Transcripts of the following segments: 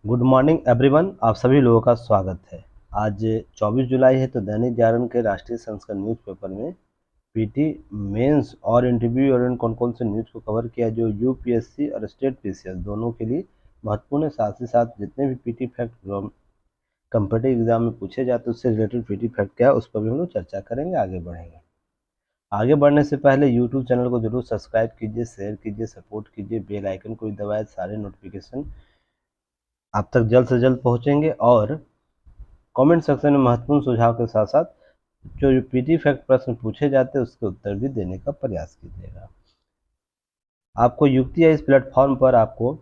Good morning everyone. आप सभी लोगों का स्वागत है। आज 24 जुलाई है तो दैनिक जागरण के राष्ट्रीय संस्करण न्यूज़पेपर में पीटी मेंस और इंटरव्यू और कौन कौन से न्यूज़ को कवर किया जो यूपीएससी और स्टेट पीसीएस दोनों के लिए महत्वपूर्ण है। साथ ही साथ जितने भी पीटी फैक्ट कम्पिटिटिव एग्जाम में पूछे जाते हैं उससे रिलेटेड पीटी फैक्ट क्या है उस पर भी हम लोग चर्चा करेंगे, आगे बढ़ेंगे। आगे बढ़ने से पहले यूट्यूब चैनल को जरूर सब्सक्राइब कीजिए, शेयर कीजिए, सपोर्ट कीजिए, बेल आइकन को भी दबाए, सारे नोटिफिकेशन आप तक जल्द से जल्द पहुंचेंगे। और कमेंट सेक्शन में महत्वपूर्ण सुझाव के साथ साथ जो पीटी फैक्ट प्रश्न पूछे जाते हैं उसके उत्तर भी देने का प्रयास कीजिएगा। आपको युक्ति है, इस प्लेटफॉर्म पर आपको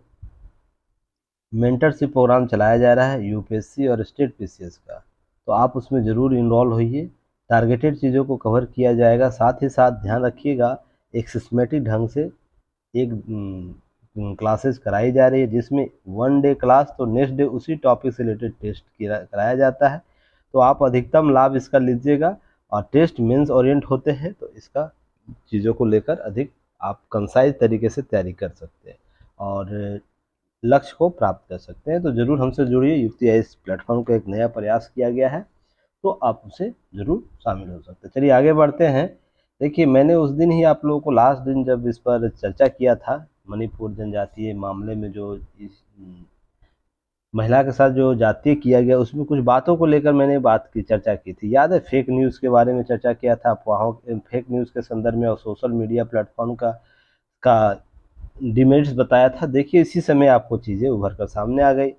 मेंटरशिप प्रोग्राम चलाया जा रहा है यूपीएससी और स्टेट पीसीएस का, तो आप उसमें ज़रूर इन्वॉल्व होइए। टारगेटेड चीज़ों को कवर किया जाएगा। साथ ही साथ ध्यान रखिएगा एक सिस्टमेटिक ढंग से एक क्लासेस कराई जा रही है जिसमें वन डे क्लास तो नेक्स्ट डे उसी टॉपिक से रिलेटेड टेस्ट कराया जाता है। तो आप अधिकतम लाभ इसका लीजिएगा और टेस्ट मेंस ओरिएंट होते हैं तो इसका चीज़ों को लेकर अधिक आप कंसाइज तरीके से तैयारी कर सकते हैं और लक्ष्य को प्राप्त कर सकते हैं। तो ज़रूर हमसे जुड़िए। युक्ति है, इस प्लेटफॉर्म का एक नया प्रयास किया गया है तो आप उसे ज़रूर शामिल हो सकते हैं। चलिए आगे बढ़ते हैं। देखिए, मैंने उस दिन ही आप लोगों को लास्ट दिन जब इस पर चर्चा किया था मणिपुर जनजातीय मामले में जो इस महिला के साथ जो जातीय किया गया उसमें कुछ बातों को लेकर मैंने चर्चा की थी। याद है, फेक न्यूज़ के बारे में चर्चा किया था, अफवाहों फेक न्यूज़ के संदर्भ में और सोशल मीडिया प्लेटफॉर्म का डिमेरिट्स बताया था। देखिए, इसी समय आपको चीज़ें उभर कर सामने आ गई।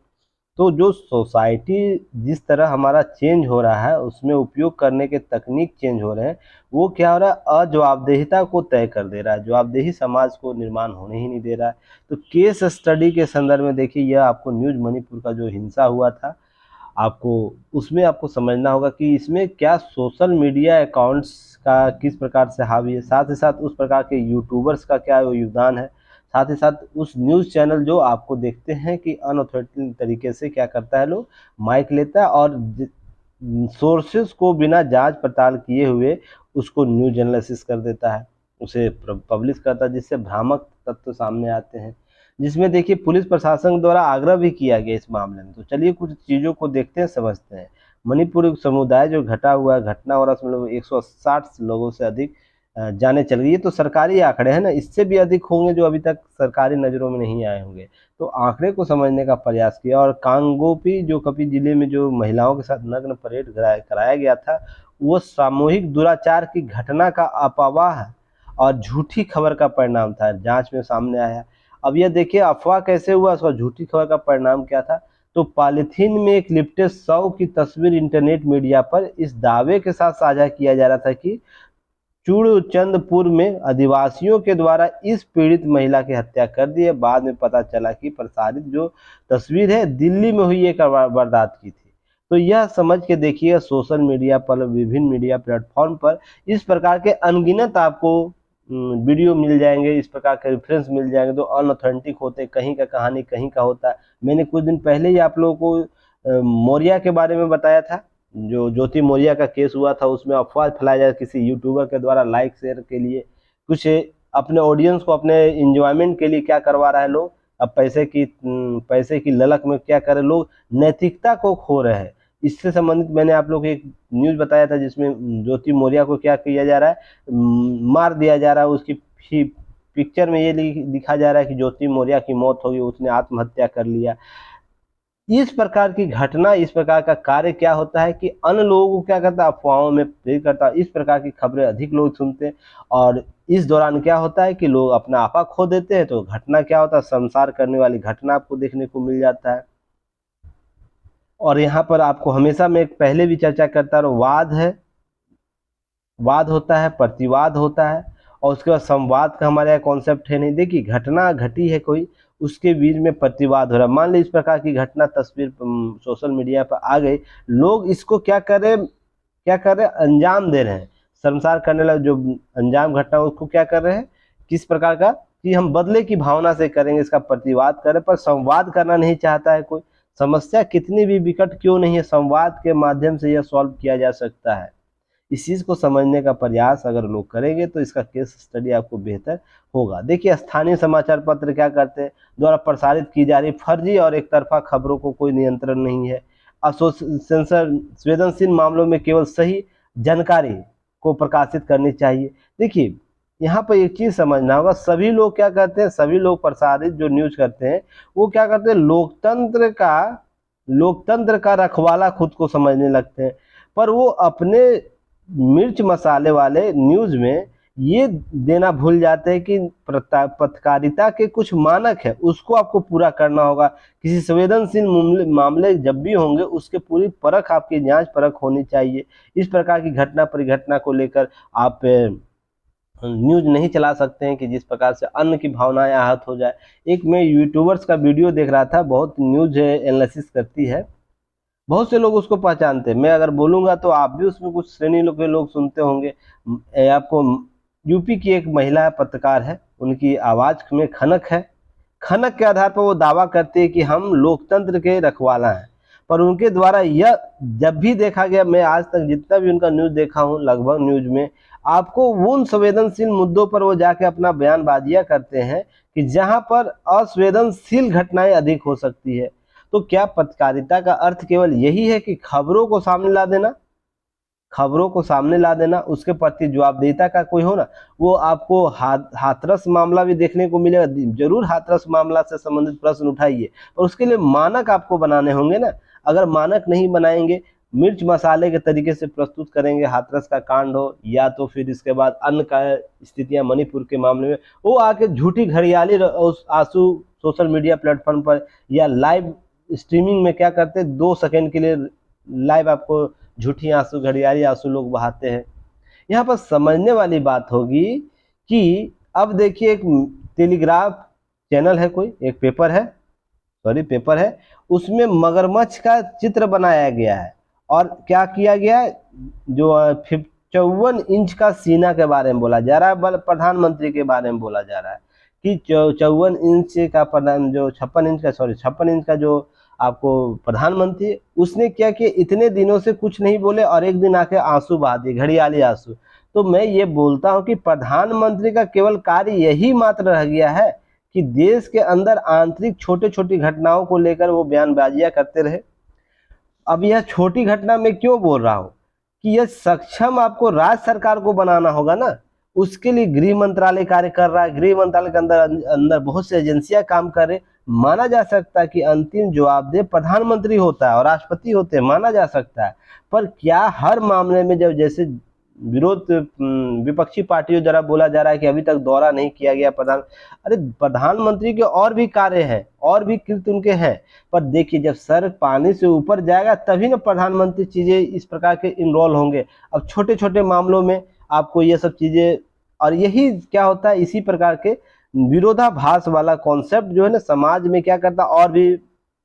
तो जो सोसाइटी जिस तरह हमारा चेंज हो रहा है उसमें उपयोग करने के तकनीक चेंज हो रहे हैं, वो क्या हो रहा है, अजवाबदेहिता को तय कर दे रहा है। जवाबदेही समाज को निर्माण होने ही नहीं दे रहा है। तो केस स्टडी के संदर्भ में देखिए, यह आपको न्यूज़ मणिपुर का जो हिंसा हुआ था, आपको उसमें आपको समझना होगा कि इसमें क्या सोशल मीडिया अकाउंट्स का किस प्रकार से हावी है, साथ ही साथ उस प्रकार के यूट्यूबर्स का क्या योगदान है, साथ ही साथ उस न्यूज़ चैनल जो आपको देखते हैं कि अनऑथेंटिक तरीके से क्या करता है, लोग माइक लेता है और सोर्सेस को बिना जांच पड़ताल किए हुए उसको न्यूज़ एनालिसिस कर देता है, उसे पब्लिश करता है, जिससे भ्रामक तत्व सामने आते हैं, जिसमें देखिए पुलिस प्रशासन द्वारा आग्रह भी किया गया इस मामले में। तो चलिए कुछ चीज़ों को देखते हैं, समझते हैं। मणिपुर समुदाय जो घटा हुआ घटना हो रहा है उसमें 160 लोगों से अधिक जाने चल गई। ये तो सरकारी आंकड़े हैं ना, इससे भी अधिक होंगे जो अभी तक सरकारी नज़रों में नहीं आए होंगे। तो आंकड़े को समझने का प्रयास किया। और कांगोपी जो कपी जिले में जो महिलाओं के साथ नग्न परेड कराया गया था, वो सामूहिक दुराचार की घटना का अफवाह और झूठी खबर का परिणाम था, जांच में सामने आया। अब यह देखिए अफवाह कैसे हुआ, उसका झूठी खबर का परिणाम क्या था। तो पॉलीथीन में एक लिपटे शव की तस्वीर इंटरनेट मीडिया पर इस दावे के साथ साझा किया जा रहा था कि चूड़चंदपुर में आदिवासियों के द्वारा इस पीड़ित महिला की हत्या कर दी है। बाद में पता चला कि प्रसारित जो तस्वीर है दिल्ली में हुई एक वारदात की थी। तो यह समझ के देखिए, सोशल मीडिया पर, विभिन्न मीडिया प्लेटफॉर्म पर इस प्रकार के अनगिनत आपको वीडियो मिल जाएंगे, इस प्रकार के रेफरेंस मिल जाएंगे तो अनऑथेंटिक होते, कहीं का कहानी कहीं का होता है। मैंने कुछ दिन पहले ही आप लोगों को मौर्या के बारे में बताया था, जो ज्योति मौर्या का केस हुआ था, उसमें अफवाह फैलाया जाए किसी यूट्यूबर के द्वारा लाइक शेयर के लिए, कुछ अपने ऑडियंस को अपने इंजॉयमेंट के लिए क्या करवा रहा है लोग, अब पैसे की ललक में क्या कर रहे लोग, नैतिकता को खो रहे हैं। इससे संबंधित मैंने आप लोग को एक न्यूज़ बताया था जिसमें ज्योति मौर्या को क्या किया जा रहा है, मार दिया जा रहा है। उसकी पिक्चर में ये लिखा जा रहा है कि ज्योति मौर्या की मौत होगी, उसने आत्महत्या कर लिया। इस प्रकार की घटना, इस प्रकार का कार्य क्या होता है कि अन्य लोगों को क्या करता है, अफवाहों में प्रेरित करता है। इस प्रकार की खबरें अधिक लोग सुनते हैं और इस दौरान क्या होता है कि लोग अपना आपा खो देते हैं। तो घटना क्या होता है, संसार करने वाली घटना आपको देखने को मिल जाता है। और यहाँ पर आपको हमेशा मैं पहले भी चर्चा करता रहा, वाद है, वाद होता है, प्रतिवाद होता है और उसके बाद संवाद का हमारे यहाँ कॉन्सेप्ट है नहीं। देखिए, घटना घटी है कोई, उसके बीच में प्रतिवाद हो रहा है। मान ली इस प्रकार की घटना तस्वीर सोशल मीडिया पर आ गई, लोग इसको क्या कर रहे हैं, अंजाम दे रहे हैं। शर्मसार करने वाला जो अंजाम घटना उसको क्या कर रहे हैं, किस प्रकार का, कि हम बदले की भावना से करेंगे, इसका प्रतिवाद करें। पर संवाद करना नहीं चाहता है कोई। समस्या कितनी भी विकट क्यों नहीं है, संवाद के माध्यम से यह सॉल्व किया जा सकता है। इस चीज़ को समझने का प्रयास अगर लोग करेंगे तो इसका केस स्टडी आपको बेहतर होगा। देखिए, स्थानीय समाचार पत्र क्या करते हैं, द्वारा प्रसारित की जा रही फर्जी और एक तरफा खबरों को कोई नियंत्रण नहीं है। संवेदनशील मामलों में केवल सही जानकारी को प्रकाशित करनी चाहिए। देखिए, यहाँ पर एक चीज समझना होगा, सभी लोग क्या करते हैं, सभी लोग प्रसारित जो न्यूज करते हैं वो क्या करते हैं, लोकतंत्र का रखवाला खुद को समझने लगते हैं। पर वो अपने मिर्च मसाले वाले न्यूज में ये देना भूल जाते हैं कि पत्रकारिता के कुछ मानक है, उसको आपको पूरा करना होगा। किसी संवेदनशील मामले जब भी होंगे उसके पूरी परख, आपकी जांच परख होनी चाहिए। इस प्रकार की घटना परिघटना को लेकर आप न्यूज नहीं चला सकते हैं कि जिस प्रकार से अन्य की भावनाएं आहत हो जाए। एक मैं यूट्यूबर्स का वीडियो देख रहा था, बहुत न्यूज एनालिसिस करती है, बहुत से लोग उसको पहचानते हैं। मैं अगर बोलूंगा तो आप भी उसमें कुछ श्रेणी के लोग सुनते होंगे। आपको यूपी की एक महिला पत्रकार है, उनकी आवाज में खनक है। खनक के आधार पर वो दावा करते हैं कि हम लोकतंत्र के रखवाला हैं। पर उनके द्वारा यह जब भी देखा गया, मैं आज तक जितना भी उनका न्यूज देखा हूं, लगभग न्यूज में आपको उन संवेदनशील मुद्दों पर वो जाके अपना बयानबाजियां करते हैं कि जहां पर असंवेदनशील घटनाएं अधिक हो सकती है। तो क्या पत्रकारिता का अर्थ केवल यही है कि खबरों को सामने ला देना, खबरों को सामने ला देना, उसके प्रति जवाबदेहिता का कोई हो ना? वो आपको हाथरस मामला भी देखने को मिलेगा, जरूर हाथरस मामला से संबंधित प्रश्न उठाइए, पर उसके लिए मानक आपको बनाने होंगे ना। अगर मानक नहीं बनाएंगे, मिर्च मसाले के तरीके से प्रस्तुत करेंगे, हाथरस का कांड हो या तो फिर इसके बाद अन्य का स्थितियां मणिपुर के मामले में, वो आके झूठी घड़ियाली आंसू सोशल मीडिया प्लेटफॉर्म पर या लाइव स्ट्रीमिंग में क्या करते हैं, 2 सेकंड के लिए लाइव आपको झूठी आंसू, घड़ियाली आंसू लोग बहाते हैं। यहाँ पर समझने वाली बात होगी कि अब देखिए, एक टेलीग्राफ चैनल है, कोई एक पेपर है, पेपर है, उसमें मगरमच्छ का चित्र बनाया गया है और क्या किया गया है, जो 54 इंच का सीना के बारे में बोला जा रहा है, प्रधानमंत्री के बारे में बोला जा रहा है कि 54 इंच का प्रधान, जो 56 इंच का जो आपको प्रधानमंत्री, उसने क्या किया, इतने दिनों से कुछ नहीं बोले और एक दिन आके आंसू बहा दिए, घड़ियाली आंसू। तो मैं ये बोलता हूं कि प्रधानमंत्री का केवल कार्य यही मात्र रह गया है कि देश के अंदर आंतरिक छोटी छोटी घटनाओं को लेकर वो बयानबाजियां करते रहे। अब यह छोटी घटना में क्यों बोल रहा हूं कि यह सक्षम आपको राज्य सरकार को बनाना होगा ना। उसके लिए गृह मंत्रालय कार्य कर रहा है, गृह मंत्रालय के अंदर बहुत सी एजेंसियां काम कर रहे। माना जा सकता है कि अंतिम जवाबदेह प्रधानमंत्री होता है और राष्ट्रपति होते हैं, माना जा सकता है। पर क्या हर मामले में जब जैसे विपक्षी पार्टियों द्वारा बोला जा रहा है कि अभी तक दौरा नहीं किया गया अरे प्रधानमंत्री के और भी कार्य हैं, और भी कृत्य उनके हैं। पर देखिए, जब सर पानी से ऊपर जाएगा तभी ना प्रधानमंत्री चीजें इस प्रकार के इन्वॉल्व होंगे। अब छोटे छोटे मामलों में आपको ये सब चीजें, और यही क्या होता है, इसी प्रकार के विरोधाभास वाला कॉन्सेप्ट जो है ना, समाज में क्या करता है,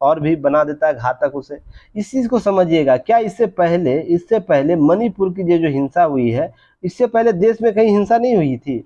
और भी बना देता है घातक उसे। इस चीज को समझिएगा। क्या इससे पहले मणिपुर की जो हिंसा हुई है, इससे पहले देश में कहीं हिंसा नहीं हुई थी,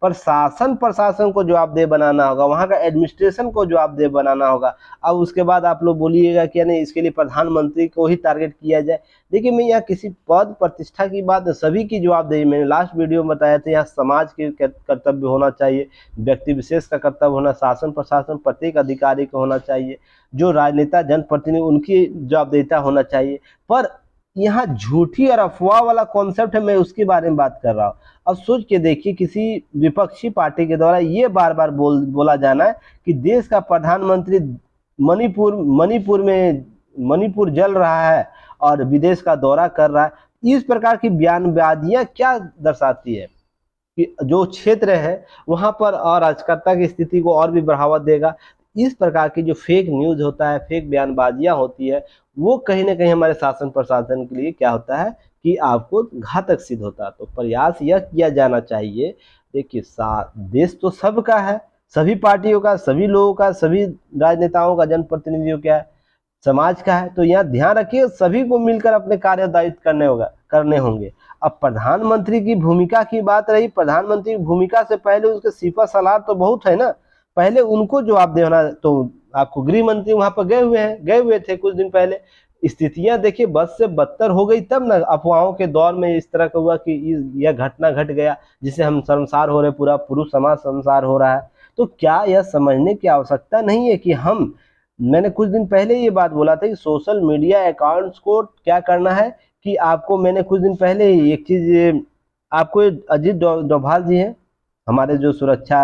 पर शासन प्रशासन को जवाबदेह बनाना होगा, वहां का एडमिनिस्ट्रेशन को जवाबदेह बनाना होगा। अब उसके बाद आप लोग बोलिएगा कि नहीं, इसके लिए प्रधानमंत्री को ही टारगेट किया जाए। देखिए, मैं यहाँ किसी पद प्रतिष्ठा की बात, सभी की जवाबदेही, मैंने लास्ट वीडियो में बताया था, यहाँ समाज के कर्तव्य होना चाहिए, व्यक्ति विशेष का कर्तव्य होना, शासन प्रशासन प्रत्येक अधिकारी को होना चाहिए, जो राजनेता जनप्रतिनिधि उनकी जवाबदेहिता होना चाहिए। पर यहाँ झूठी और अफवाह वाला कॉन्सेप्ट है, मैं उसके बारे में बात कर रहा हूँ। अब सोच के देखिए, किसी विपक्षी पार्टी के द्वारा ये बार बार बोला जाना है कि देश का प्रधानमंत्री मणिपुर जल रहा है और विदेश का दौरा कर रहा है। इस प्रकार की बयानबाजियां क्या दर्शाती है कि जो क्षेत्र है वहां पर अराजकता की स्थिति को और भी बढ़ावा देगा। इस प्रकार की जो फेक न्यूज होता है, फेक बयानबाजियां होती है, वो कहीं ना कहीं हमारे शासन प्रशासन के लिए क्या होता है कि आपको घातक सिद्ध होता है। तो प्रयास यह किया जाना चाहिए। देखिए, देश तो सबका है, सभी पार्टियों का, सभी लोगों का, सभी राजनेताओं का, जनप्रतिनिधियों का है, समाज का है। तो यहाँ ध्यान रखिए, सभी को मिलकर अपने कार्य दायित्व करने होंगे। अब प्रधानमंत्री की भूमिका की बात रही, प्रधानमंत्री की भूमिका से पहले उसके सिपा सलार तो बहुत है ना, पहले उनको जवाब देना। तो आपको गृह मंत्री वहां पर गए हुए थे कुछ दिन पहले, स्थितियां देखिए बद से बदतर हो गई, तब ना अफवाहों के दौर में इस तरह का हुआ कि यह घटना घट गया जिससे हम शर्मसार हो रहे, पूरा पुरुष समाज शर्मसार हो रहा है। तो क्या यह समझने की आवश्यकता नहीं है कि मैंने कुछ दिन पहले ये बात बोला था कि सोशल मीडिया अकाउंट्स को क्या करना है कि आपको, मैंने कुछ दिन पहले ही एक चीज आपको, अजीत डोभाल जी हैं हमारे जो सुरक्षा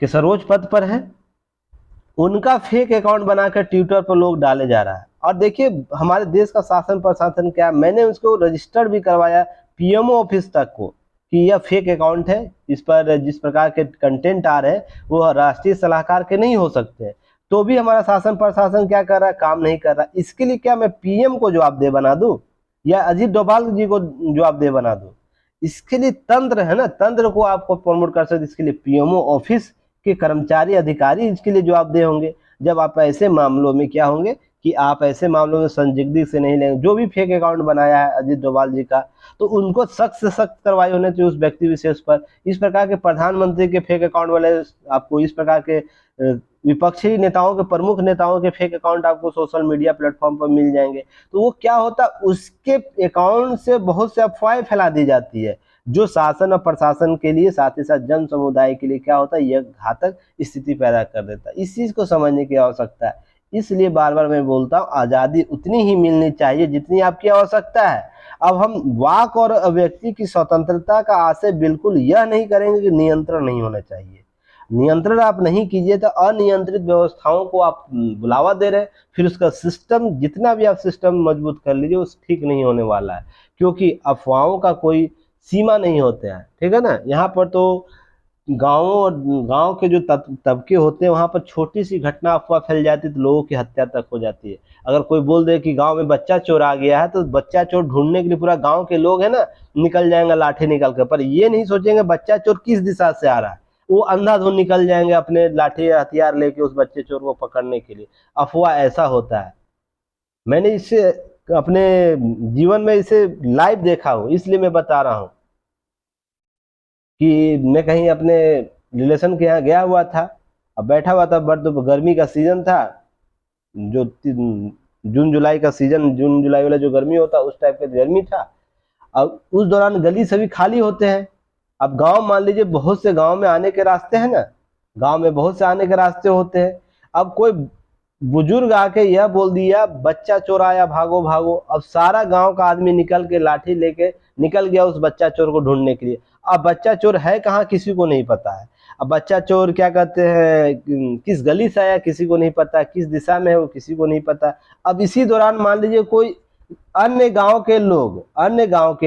के सर्वोच्च पद पर हैं, उनका फेक अकाउंट बनाकर ट्विटर पर लोग डाले जा रहा है। और देखिए हमारे देश का शासन प्रशासन क्या, मैंने उसको रजिस्टर्ड भी करवाया पीएमओ ऑफिस तक को कि यह फेक अकाउंट है, इस पर जिस प्रकार के कंटेंट आ रहे हैं वो राष्ट्रीय सलाहकार के नहीं हो सकते, तो भी हमारा शासन प्रशासन क्या कर रहा है, काम नहीं कर रहा। इसके लिए क्या मैं पीएम को जवाबदेह बना दूं या अजीत डोभाल जी को जवाबदेह बना दूं? इसके लिए तंत्र है ना, तंत्र को आपको प्रमोट कर सकते, इसके लिए पीएमओ ऑफिस के कर्मचारी अधिकारी इसके लिए जवाबदेह होंगे। जब आप ऐसे मामलों में क्या होंगे कि आप ऐसे मामलों में संदिग्ध से नहीं लेंगे, जो भी फेक अकाउंट बनाया है अजीत डोभाल जी का, तो उनको सख्त से सख्त कार्रवाई होने चाहिए उस व्यक्ति विशेष पर। इस प्रकार के प्रधानमंत्री के फेक अकाउंट वाले आपको, इस प्रकार के विपक्षी नेताओं के, प्रमुख नेताओं के फेक अकाउंट आपको सोशल मीडिया प्लेटफॉर्म पर मिल जाएंगे। तो वो क्या होता, उसके अकाउंट से बहुत से अफवाहें फैला दी जाती है जो शासन और प्रशासन के लिए, साथ ही साथ जन समुदाय के लिए क्या होता है, यह घातक स्थिति पैदा कर देता है। इस चीज को समझने की आवश्यकता है। इसलिए बार बार मैं बोलता हूँ, आजादी उतनी ही मिलनी चाहिए जितनी आपकी आवश्यकता है। अब हम वाक और अभिव्यक्ति की स्वतंत्रता का आशय बिल्कुल यह नहीं करेंगे कि नियंत्रण नहीं होना चाहिए। नियंत्रण आप नहीं कीजिए तो अनियंत्रित व्यवस्थाओं को आप बुलावा दे रहे हैं, फिर उसका सिस्टम, जितना भी आप सिस्टम मजबूत कर लीजिए, उस ठीक नहीं होने वाला है, क्योंकि अफवाहों का कोई सीमा नहीं होते हैं, ठीक है ना। यहाँ पर तो गांव के जो तबके होते हैं, वहां पर छोटी सी घटना अफवाह फैल जाती है तो लोगों की हत्या तक हो जाती है। अगर कोई बोल दे कि गांव में बच्चा चोर आ गया है, तो बच्चा चोर ढूंढने के लिए पूरा गांव के लोग है ना निकल जाएंगे लाठी निकल कर, पर ये नहीं सोचेंगे बच्चा चोर किस दिशा से आ रहा है, वो अंधाधुंध निकल जाएंगे अपने लाठी हथियार लेके उस बच्चे चोर को पकड़ने के लिए। अफवाह ऐसा होता है, मैंने इसे अपने जीवन में इसे लाइव देखा हूं, इसलिए मैं बता रहा हूं कि मैं कहीं अपने रिलेशन के यहाँ गया हुआ था, अब बैठा हुआ था, बट गर्मी का सीजन था, जो जून जुलाई का सीजन, जून जुलाई वाला जो गर्मी होता है उस टाइप का गर्मी था। अब उस दौरान गली सभी खाली होते हैं। अब गांव, मान लीजिए बहुत से गांव में आने के रास्ते हैं ना, गांव में बहुत से आने के रास्ते होते हैं। अब कोई बुजुर्ग आके यह बोल दिया बच्चा चोर आया, भागो भागो। अब सारा गांव का आदमी निकल के लाठी लेके निकल गया उस बच्चा चोर को ढूंढने के लिए। अब बच्चा चोर है कहाँ किसी को नहीं पता है। अब बच्चा चोर क्या कहते हैं, किस गली से आया किसी को नहीं पता, किस दिशा में है वो किसी को नहीं पता। अब इसी दौरान मान लीजिए कोई अन्य गांव के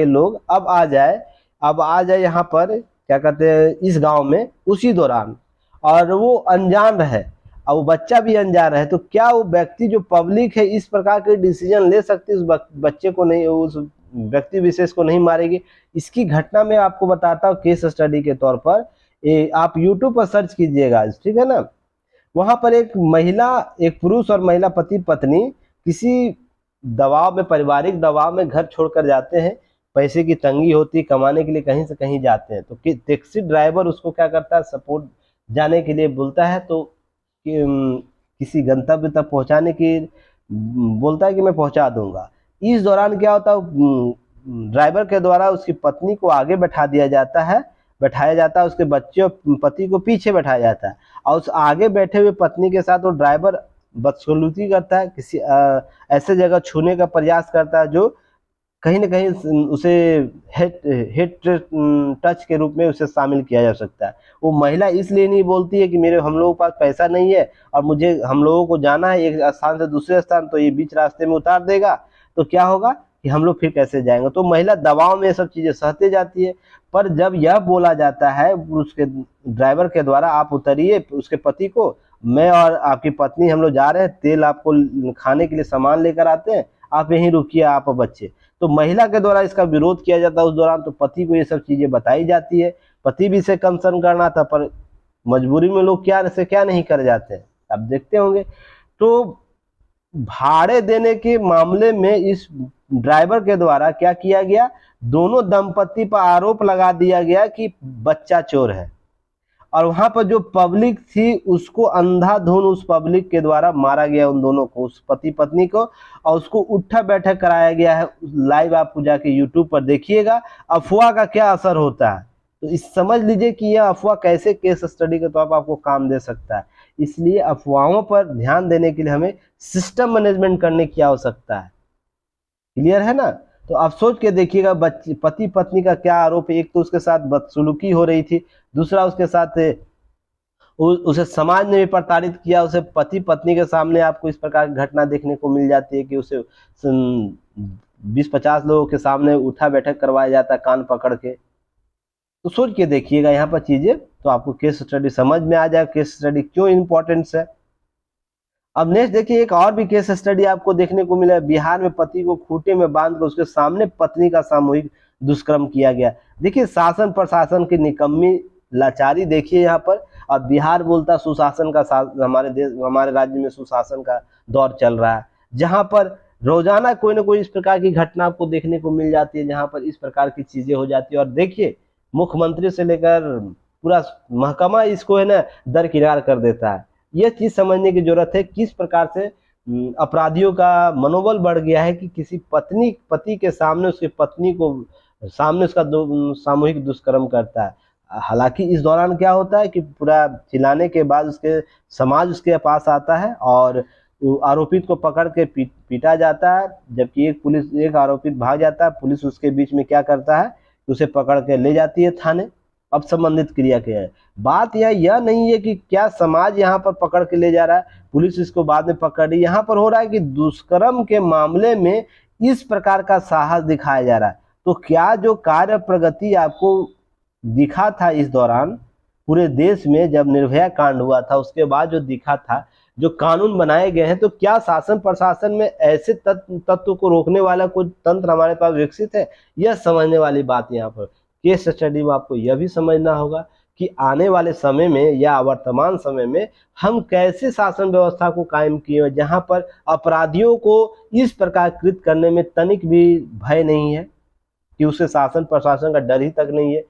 लोग अब आ जाए यहाँ पर क्या कहते हैं इस गांव में उसी दौरान, और वो अनजान रहे, अब वो बच्चा भी अनजान रहे, तो क्या वो व्यक्ति जो पब्लिक है इस प्रकार के डिसीजन ले सकती है, उस बच्चे को नहीं, उस व्यक्ति विशेष को नहीं मारेगी? इसकी घटना में आपको बताता हूँ केस स्टडी के तौर पर। आप यूट्यूब पर सर्च कीजिएगा, ठीक है ना। वहां पर एक पुरुष और महिला पति पत्नी किसी दबाव में, पारिवारिक दबाव में घर छोड़कर जाते हैं, पैसे की तंगी होती है, कमाने के लिए कहीं से कहीं जाते हैं। तो टैक्सी ड्राइवर उसको क्या करता है, सपोर्ट जाने के लिए बोलता है, तो किसी गंतव्य तक पहुंचाने की बोलता है कि मैं पहुंचा दूंगा। इस दौरान क्या होता है, ड्राइवर के द्वारा उसकी पत्नी को आगे बैठाया जाता है, उसके बच्चे और पति को पीछे बैठाया जाता है, और उस आगे बैठे हुए पत्नी के साथ वो ड्राइवर बदसलूकी करता है, किसी ऐसे जगह छूने का प्रयास करता है जो कहीं ना कहीं उसे हेट टच के रूप में उसे शामिल किया जा सकता है। वो महिला इसलिए नहीं बोलती है कि हम लोगों के पास पैसा नहीं है और हम लोगों को जाना है एक स्थान से दूसरे स्थान, तो ये बीच रास्ते में उतार देगा, तो क्या होगा कि हम लोग फिर कैसे जाएंगे। तो महिला दबाव में ये सब चीजें सहते जाती है। पर जब यह बोला जाता है उसके ड्राइवर के द्वारा, आप उतरिए, उसके पति को, मैं और आपकी पत्नी हम लोग जा रहे हैं, तेल आपको खाने के लिए सामान लेकर आते हैं, आप यहीं रुकिए आप और बच्चे, तो महिला के द्वारा इसका विरोध किया जाता है उस दौरान। तो पति को ये सब चीजें बताई जाती है, पति भी इसे कंसर्न करना था, पर मजबूरी में लोग क्या नहीं कर जाते हैं, आप देखते होंगे। तो भाड़े देने के मामले में इस ड्राइवर के द्वारा क्या किया गया, दोनों दंपति पर आरोप लगा दिया गया कि बच्चा चोर है, और वहां पर जो पब्लिक थी उसको अंधाधुन उस पब्लिक के द्वारा मारा गया, उन दोनों को, उस पति पत्नी को, और उसको उठा बैठक कराया गया है। लाइव आपको जाके यूट्यूब पर देखिएगा अफवाह का क्या असर होता है। तो इस समझ लीजिए कि यह अफवाह कैसे केस स्टडी के तौर पर आपको काम दे सकता है। इसलिए अफवाहों पर ध्यान देने के लिए हमें सिस्टम मैनेजमेंट करने की आवश्यकता है। क्लियर है ना? तो आप सोच के देखिएगा बच्चे पति पत्नी का क्या आरोप है। एक तो उसके साथ बदसलूकी हो रही थी, दूसरा उसके साथ उसे समाज ने भी प्रताड़ित किया। उसे पति पत्नी के सामने आपको इस प्रकार की घटना देखने को मिल जाती है कि उसे 20-50 लोगों के सामने उठा बैठक करवाया जाता है कान पकड़ के। तो सोच के देखिएगा यहाँ पर चीजें, तो आपको केस स्टडी समझ में आ जाए केस स्टडी क्यों इंपॉर्टेंस है। अब नेक्स्ट देखिए, एक और भी केस स्टडी आपको देखने को मिला है। बिहार में पति को खूंटे में बांध कर उसके सामने पत्नी का सामूहिक दुष्कर्म किया गया। देखिए शासन प्रशासन की निकम्मी लाचारी देखिए यहाँ पर। और बिहार बोलता सुशासन का हमारे देश हमारे राज्य में सुशासन का दौर चल रहा है, जहाँ पर रोजाना कोई ना कोई इस प्रकार की घटना आपको देखने को मिल जाती है, जहाँ पर इस प्रकार की चीजें हो जाती है। और देखिए मुख्यमंत्री से लेकर पूरा महकमा इसको है ना दरकिनार कर देता है। यह चीज समझने की जरूरत है किस प्रकार से अपराधियों का मनोबल बढ़ गया है कि किसी पति के सामने उसकी पत्नी को सामने उसका सामूहिक दुष्कर्म करता है। हालांकि इस दौरान क्या होता है कि पूरा चिल्लाने के बाद उसके समाज उसके पास आता है और आरोपित को पकड़ के पीटा जाता है, जबकि एक आरोपित भाग जाता है। पुलिस उसके बीच में क्या करता है, उसे पकड़ के ले जाती है थाने। अब संबंधित क्रिया क्या है, बात यह नहीं है कि क्या समाज यहाँ पर पकड़ के ले जा रहा है, पुलिस इसको बाद में पकड़ रही। यहाँ पर हो रहा है कि दुष्कर्म के मामले में इस प्रकार का साहस दिखाया जा रहा है। तो क्या जो कार्य प्रगति आपको दिखा था इस दौरान पूरे देश में जब निर्भया कांड हुआ था, उसके बाद जो दिखा था, जो कानून बनाए गए हैं, तो क्या शासन प्रशासन में ऐसे तत्व को रोकने वाला कोई तंत्र हमारे पास विकसित है? यह समझने वाली बात यहाँ पर केस स्टडी में आपको यह भी समझना होगा कि आने वाले समय में या वर्तमान समय में हम कैसे शासन व्यवस्था को कायम किए जहां पर अपराधियों को इस प्रकार कृत करने में तनिक भी भय नहीं है, कि उसे शासन प्रशासन का डर ही तक नहीं है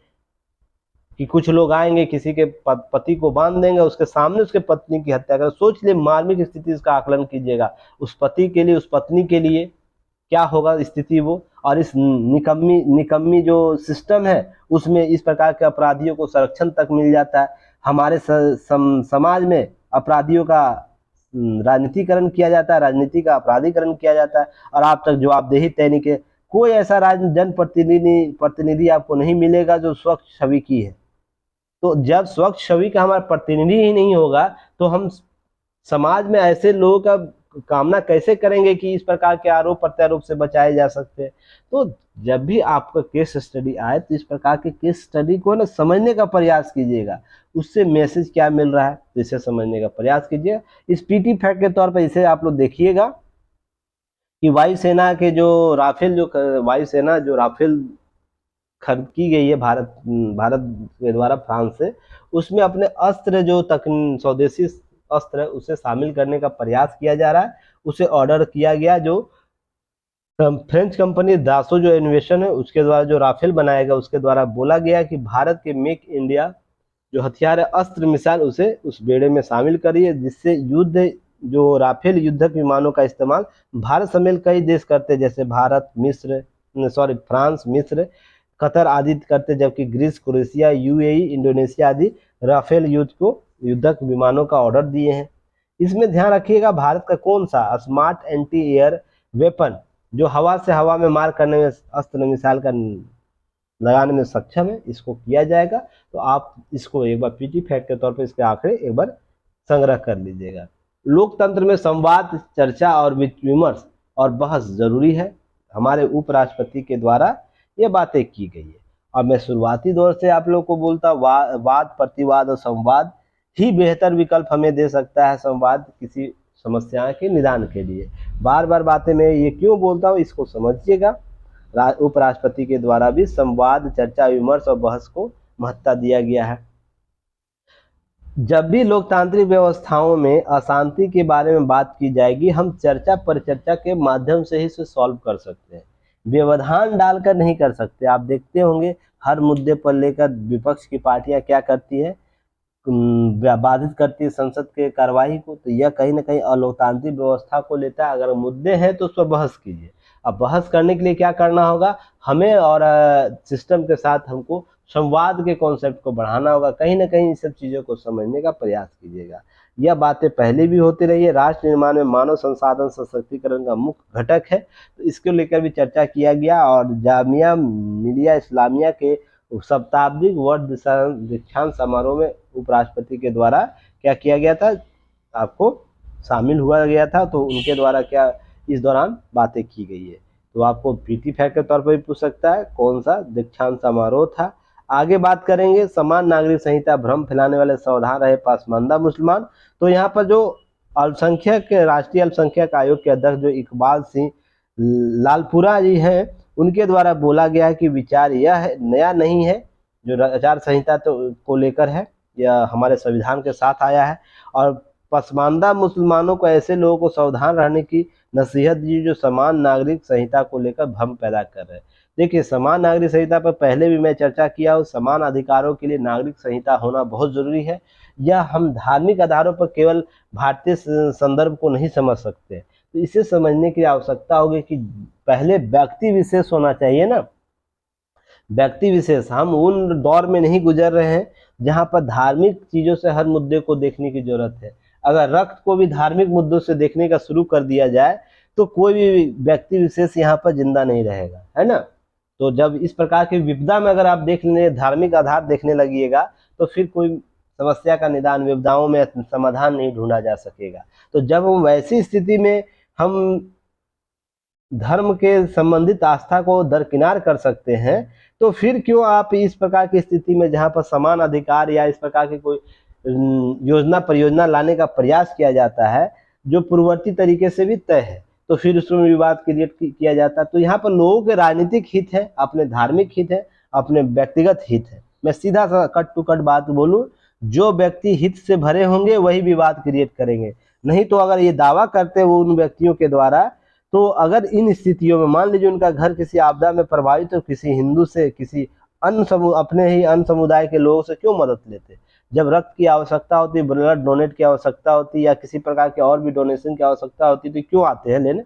कि कुछ लोग आएंगे किसी के पति को बांध देंगे, उसके सामने उसके पत्नी की हत्या कर। सोच ले मार्मिक स्थिति, इसका आकलन कीजिएगा उस पति के लिए, उस पत्नी के लिए क्या होगा स्थिति वो। और इस निकम्मी जो सिस्टम है उसमें इस प्रकार के अपराधियों को संरक्षण तक मिल जाता है। हमारे समाज में अपराधियों का राजनीतिकरण किया जाता है, राजनीति का अपराधीकरण किया जाता है, और आप तक जवाबदेही तय नहीं के। कोई ऐसा जनप्रतिनिधि आपको नहीं मिलेगा जो स्वच्छ छवि की है। तो जब स्वच्छ छवि का हमारा प्रतिनिधि ही नहीं होगा तो हम समाज में ऐसे लोगों का कामना कैसे करेंगे कि इस प्रकार के आरोप प्रत्यारोप से बचाए जा सकते हैं। तो जब भी आपका केस स्टडी आए तो इस प्रकार के केस स्टडी को ना समझने का प्रयास कीजिएगा, उससे मैसेज क्या मिल रहा है तो इसे समझने का प्रयास कीजिए। इस पीटी फैक्ट के तौर पर इसे आप लोग देखिएगा कि वायुसेना जो राफेल खरीद की गई है भारत के द्वारा फ्रांस से, उसमें अपने अस्त्र जो स्वदेशी अस्त्र है उसे शामिल करने का प्रयास किया जा रहा है। उसे ऑर्डर किया गया, जो फ्रेंच कंपनी दासो जो इनोवेशन है उसके द्वारा जो राफेल बनाएगा उसके द्वारा बोला गया कि भारत के मेक इंडिया जो हथियार है अस्त्र मिसाइल उसे उस बेड़े में शामिल करिए, जिससे जो राफेल युद्धक विमानों का इस्तेमाल भारत समेत कई देश करते, जैसे फ्रांस, मिस्र, कतर आदि करते, जबकि ग्रीस, क्रोएशिया, यूएई, इंडोनेशिया आदि राफेल युद्धक विमानों का ऑर्डर दिए हैं। इसमें ध्यान रखिएगा भारत का कौन सा स्मार्ट एंटी एयर वेपन जो हवा से हवा में मार करने में अस्त्र मिसाइल का लगाने में सक्षम है, इसको किया जाएगा। तो आप इसको एक बार पीटी फैक्ट के तौर पर इसके आंकड़े एक बार संग्रह कर लीजिएगा। लोकतंत्र में संवाद, चर्चा और विमर्श और बहस जरूरी है। हमारे उपराष्ट्रपति के द्वारा ये बातें की गई है। और मैं शुरुआती दौर से आप लोग को बोलता वाद प्रतिवाद और संवाद ही बेहतर विकल्प हमें दे सकता है। संवाद किसी समस्या के निदान के लिए। बार बार बातें मैं ये क्यों बोलता हूँ इसको समझिएगा। उपराष्ट्रपति के द्वारा भी संवाद, चर्चा, विमर्श और बहस को महत्ता दिया गया है। जब भी लोकतांत्रिक व्यवस्थाओं में अशांति के बारे में बात की जाएगी, हम चर्चा परिचर्चा के माध्यम से ही इसे सॉल्व कर सकते हैं, व्यवधान डालकर नहीं कर सकते। आप देखते होंगे हर मुद्दे पर लेकर विपक्ष की पार्टियां क्या करती है, बाधित करती है संसद के कार्यवाही को, तो यह कहीं ना कहीं अलोकतांत्रिक व्यवस्था को लेता है। अगर मुद्दे हैं तो उस पर बहस कीजिए। अब बहस करने के लिए क्या करना होगा, हमें और सिस्टम के साथ हमको संवाद के कॉन्सेप्ट को बढ़ाना होगा। कहीं ना कहीं इन सब चीज़ों को समझने का प्रयास कीजिएगा। यह बातें पहले भी होती रही है। राष्ट्र निर्माण में मानव संसाधन सशक्तिकरण का मुख्य घटक है, तो इसको लेकर भी चर्चा किया गया। और जामिया मिलिया इस्लामिया के शताब्दी वर्ष दीक्षांत समारोह में उपराष्ट्रपति के द्वारा क्या किया गया था, आपको शामिल हुआ गया था, तो उनके द्वारा क्या इस दौरान बातें की गई है। तो आपको पीटी फैक्ट के तौर पर भी पूछ सकता है कौन सा दीक्षांत समारोह था। आगे बात करेंगे, समान नागरिक संहिता भ्रम फैलाने वाले सावधान रहे पासमानदा मुसलमान। तो यहाँ पर जो अल्पसंख्यक राष्ट्रीय अल्पसंख्यक आयोग के अध्यक्ष जो इकबाल सिंह लालपुरा जी हैं, उनके द्वारा बोला गया है कि विचार यह है, नया नहीं है, जो आचार संहिता तो को लेकर है, यह हमारे संविधान के साथ आया है। और पसमानदा मुसलमानों को ऐसे लोगों को सावधान रहने की नसीहत दी जो समान नागरिक संहिता को लेकर भ्रम पैदा कर रहे हैं। देखिए, समान नागरिक संहिता पर पहले भी मैं चर्चा किया हूँ। समान अधिकारों के लिए नागरिक संहिता होना बहुत जरूरी है। यह हम धार्मिक आधारों पर केवल भारतीय संदर्भ को नहीं समझ सकते, तो इसे समझने की आवश्यकता होगी कि पहले व्यक्ति विशेष होना चाहिए ना, व्यक्ति विशेष। हम उन दौर में नहीं गुजर रहे हैं जहां पर धार्मिक चीजों से हर मुद्दे को देखने की जरूरत है। अगर रक्त को भी धार्मिक मुद्दों से देखने का शुरू कर दिया जाए तो कोई भी व्यक्ति विशेष यहाँ पर जिंदा नहीं रहेगा, है ना। तो जब इस प्रकार की विपदा में अगर आप देख लेंगे, धार्मिक आधार देखने लगिएगा, तो फिर कोई समस्या का निदान, विपदाओं में समाधान नहीं ढूंढा जा सकेगा। तो जब हम वैसी स्थिति में हम धर्म के संबंधित आस्था को दरकिनार कर सकते हैं, तो फिर क्यों आप इस प्रकार की स्थिति में जहां पर समान अधिकार या इस प्रकार की कोई योजना परियोजना लाने का प्रयास किया जाता है जो पूर्ववर्ती तरीके से भी तय है, तो फिर उसमें विवाद क्रिएट किया जाता है। तो यहाँ पर लोगों के राजनीतिक हित है, अपने धार्मिक हित है, अपने व्यक्तिगत हित है। मैं सीधा सा कट टू कट बात बोलूं, जो व्यक्ति हित से भरे होंगे वही विवाद क्रिएट करेंगे। नहीं तो अगर ये दावा करते हैं वो उन व्यक्तियों के द्वारा, तो अगर इन स्थितियों में मान लीजिए उनका घर किसी आपदा में प्रभावित, तो किसी हिंदू से, किसी अन्य अपने ही अन्य समुदाय के लोगों से क्यों मदद लेते। जब रक्त की आवश्यकता होती है, ब्लड डोनेट की आवश्यकता होती है, या किसी प्रकार के और भी डोनेशन की आवश्यकता होती है, तो क्यों आते हैं लेने।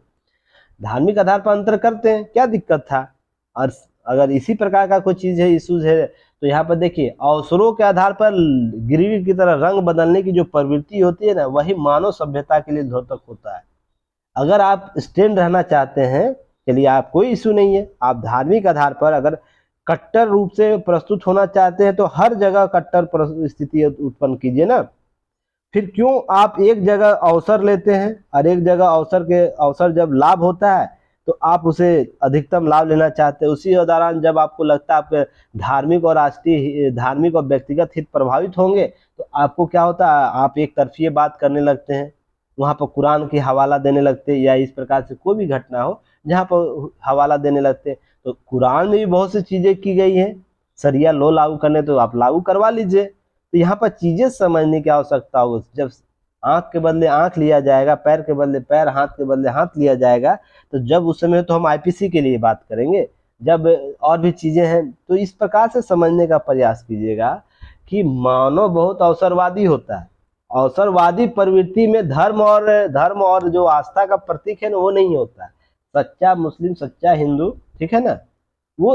धार्मिक आधार पर अंतर करते हैं, क्या दिक्कत था। और अगर इसी प्रकार का कोई चीज है, इशूज है, तो यहाँ पर देखिए अवसरों के आधार पर गिरवी की तरह रंग बदलने की जो प्रवृत्ति होती है ना, वही मानव सभ्यता के लिए द्योतक होता है। अगर आप स्टैंड रहना चाहते हैं, चलिए आप कोई इशू नहीं है, आप धार्मिक आधार पर अगर कट्टर रूप से प्रस्तुत होना चाहते हैं तो हर जगह कट्टर स्थिति उत्पन्न कीजिए ना। फिर क्यों आप एक जगह अवसर लेते हैं और एक जगह अवसर जब लाभ होता है तो आप उसे अधिकतम लाभ लेना चाहते हैं। उसी दौरान जब आपको लगता है आपके धार्मिक और राष्ट्रीय, धार्मिक और व्यक्तिगत हित प्रभावित होंगे, तो आपको क्या होता है, आप एक तरफी बात करने लगते हैं, वहां पर कुरान की हवाला देने लगते हैं, या इस प्रकार से कोई भी घटना हो जहां पर हवाला देने लगते हैं। तो कुरान में भी बहुत सी चीजें की गई हैं, शरिया लो लागू करने, तो आप लागू करवा लीजिए। तो यहाँ पर चीजें समझने की आवश्यकता होगी। जब आंख के बदले आंख लिया जाएगा, पैर के बदले पैर, हाथ के बदले हाथ लिया जाएगा, तो जब उस समय तो हम आईपीसी के लिए बात करेंगे, जब और भी चीजें हैं, तो इस प्रकार से समझने का प्रयास कीजिएगा कि मानव बहुत अवसरवादी होता है। अवसरवादी प्रवृत्ति में धर्म और जो आस्था का प्रतीक है ना, वो नहीं होता है। सच्चा मुस्लिम, सच्चा हिंदू, ठीक है ना, वो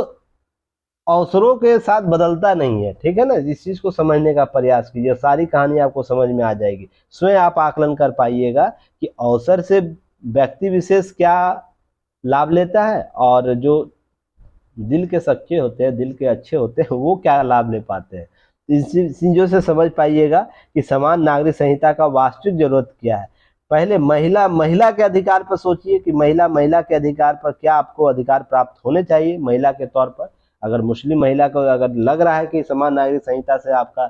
अवसरों के साथ बदलता नहीं है, ठीक है ना। इस चीज को समझने का प्रयास कीजिए, सारी कहानी आपको समझ में आ जाएगी। स्वयं आप आकलन कर पाइएगा कि अवसर से व्यक्ति विशेष क्या लाभ लेता है, और जो दिल के सच्चे होते हैं, दिल के अच्छे होते हैं, वो क्या लाभ ले पाते हैं। इन चीजों से समझ पाइएगा कि समान नागरिक संहिता का वास्तविक जरूरत क्या है। पहले महिला के अधिकार पर सोचिए कि महिला के अधिकार पर क्या आपको अधिकार प्राप्त होने चाहिए महिला के तौर पर। अगर मुस्लिम महिला को अगर लग रहा है कि समान नागरिक संहिता से आपका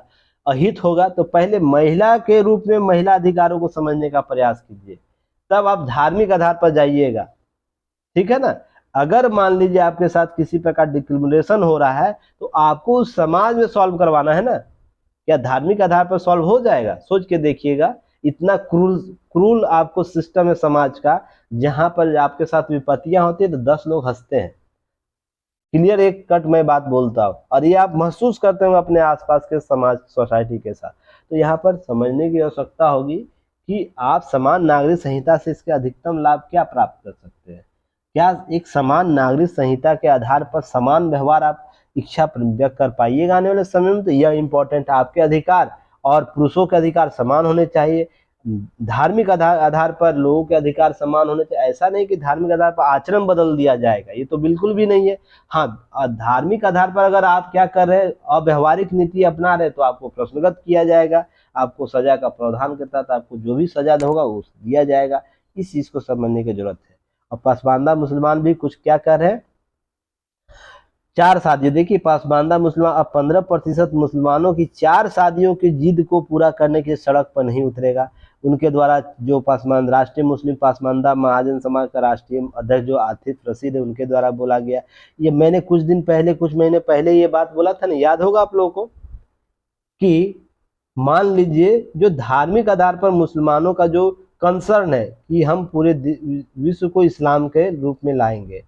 अहित होगा, तो पहले महिला के रूप में महिला अधिकारों को समझने का प्रयास कीजिए, तब आप धार्मिक आधार पर जाइएगा, ठीक है ना। अगर मान लीजिए आपके साथ किसी प्रकार डिस्क्रिमिनेशन हो रहा है, तो आपको उस समाज में सॉल्व करवाना है ना, क्या धार्मिक आधार पर सॉल्व हो जाएगा। सोच के देखिएगा, इतना क्रूल आपको सिस्टम है समाज का, जहां पर आपके साथ विपत्तियां होती है तो 10 लोग हंसते हैं। क्लियर एक कट मैं बात बोलता हूँ, और ये आप महसूस करते हो अपने आसपास के समाज सोसाइटी के साथ। तो यहाँ पर समझने की आवश्यकता होगी कि आप समान नागरिक संहिता से इसके अधिकतम लाभ क्या प्राप्त कर सकते हैं। क्या एक समान नागरिक संहिता के आधार पर समान व्यवहार आप इच्छा व्यक्त कर पाइएगा आने वाले समय में? तो यह इंपॉर्टेंट है। आपके अधिकार और पुरुषों के अधिकार समान होने चाहिए। धार्मिक आधार पर लोगों के अधिकार समान होने चाहिए। ऐसा नहीं कि धार्मिक आधार पर आचरण बदल दिया जाएगा, ये तो बिल्कुल भी नहीं है। हाँ, धार्मिक आधार पर अगर आप क्या कर रहे हैं, अव्यवहारिक नीति अपना रहे, तो आपको प्रश्नगत किया जाएगा, आपको सजा का प्रावधान के तहत आपको जो भी सजा होगा वो दिया जाएगा। इस चीज को समझने की जरूरत है। और पसमानदा मुसलमान भी कुछ क्या कर रहे हैं, 4 शादी। देखिए पसमानदा मुसलमान अब 15% मुसलमानों की 4 शादियों की जिद को पूरा करने के सड़क पर नहीं उतरेगा। उनके द्वारा जो पसमानदा राष्ट्रीय मुस्लिम पसमानदा महाजन समाज का राष्ट्रीय अध्यक्ष जो आतिफ रशीद है, उनके द्वारा बोला गया। ये मैंने कुछ महीने पहले ये बात बोला था ना, याद होगा आप लोगों को, कि मान लीजिए जो धार्मिक आधार पर मुसलमानों का जो कंसर्न है कि हम पूरे विश्व को इस्लाम के रूप में लाएंगे।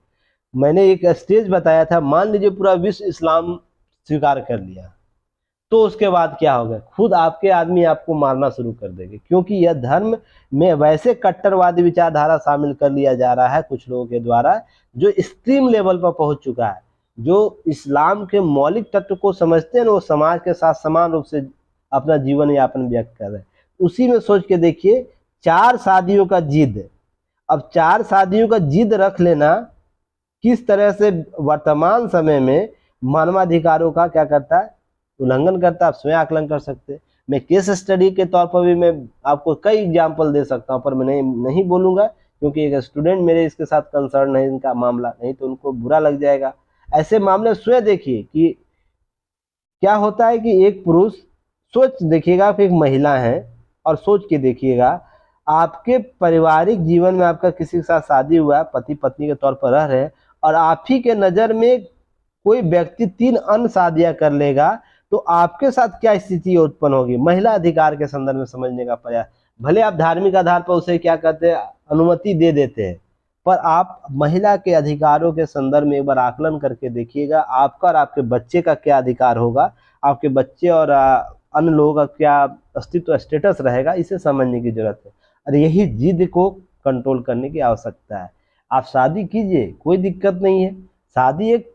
मैंने एक स्टेज बताया था, मान लीजिए पूरा विश्व इस्लाम स्वीकार कर लिया, तो उसके बाद क्या होगा, खुद आपके आदमी आपको मारना शुरू कर देंगे, क्योंकि यह धर्म में वैसे कट्टरवादी विचारधारा शामिल कर लिया जा रहा है कुछ लोगों के द्वारा, जो एक्सट्रीम लेवल पर पहुंच चुका है। जो इस्लाम के मौलिक तत्व को समझते हैं ना, वो समाज के साथ समान रूप से अपना जीवन यापन व्यक्त कर रहे हैं। उसी में सोच के देखिए, 4 शादियों का जिद, अब 4 शादियों का जिद रख लेना किस तरह से वर्तमान समय में मानवाधिकारों का क्या करता है, उल्लंघन करता है। आप स्वयं आकलन कर सकते हैं। मैं केस स्टडी के तौर पर भी मैं आपको कई एग्जाम्पल दे सकता हूं, पर मैं नहीं बोलूंगा, क्योंकि एक स्टूडेंट मेरे इसके साथ कंसर्न है, इनका मामला, नहीं तो उनको बुरा लग जाएगा। ऐसे मामले स्वयं देखिए कि क्या होता है कि एक पुरुष, सोच देखिएगा आप एक महिला है, और सोच के देखिएगा आपके पारिवारिक जीवन में आपका किसी के साथ शादी हुआ, पति पत्नी के तौर पर रह रहे हैं, और आप ही के नजर में कोई व्यक्ति 3 अन्य शादियां कर लेगा, तो आपके साथ क्या स्थिति उत्पन्न होगी। महिला अधिकार के संदर्भ में समझने का प्रयास, भले आप धार्मिक आधार पर उसे क्या कहते हैं, अनुमति दे देते हैं, पर आप महिला के अधिकारों के संदर्भ में एक बार आकलन करके देखिएगा, आपका और आपके बच्चे का क्या अधिकार होगा, आपके बच्चे और अन्य लोगों का क्या अस्तित्व स्टेटस रहेगा, इसे समझने की जरूरत है। और यही जिद को कंट्रोल करने की आवश्यकता है। आप शादी कीजिए, कोई दिक्कत नहीं है, शादी एक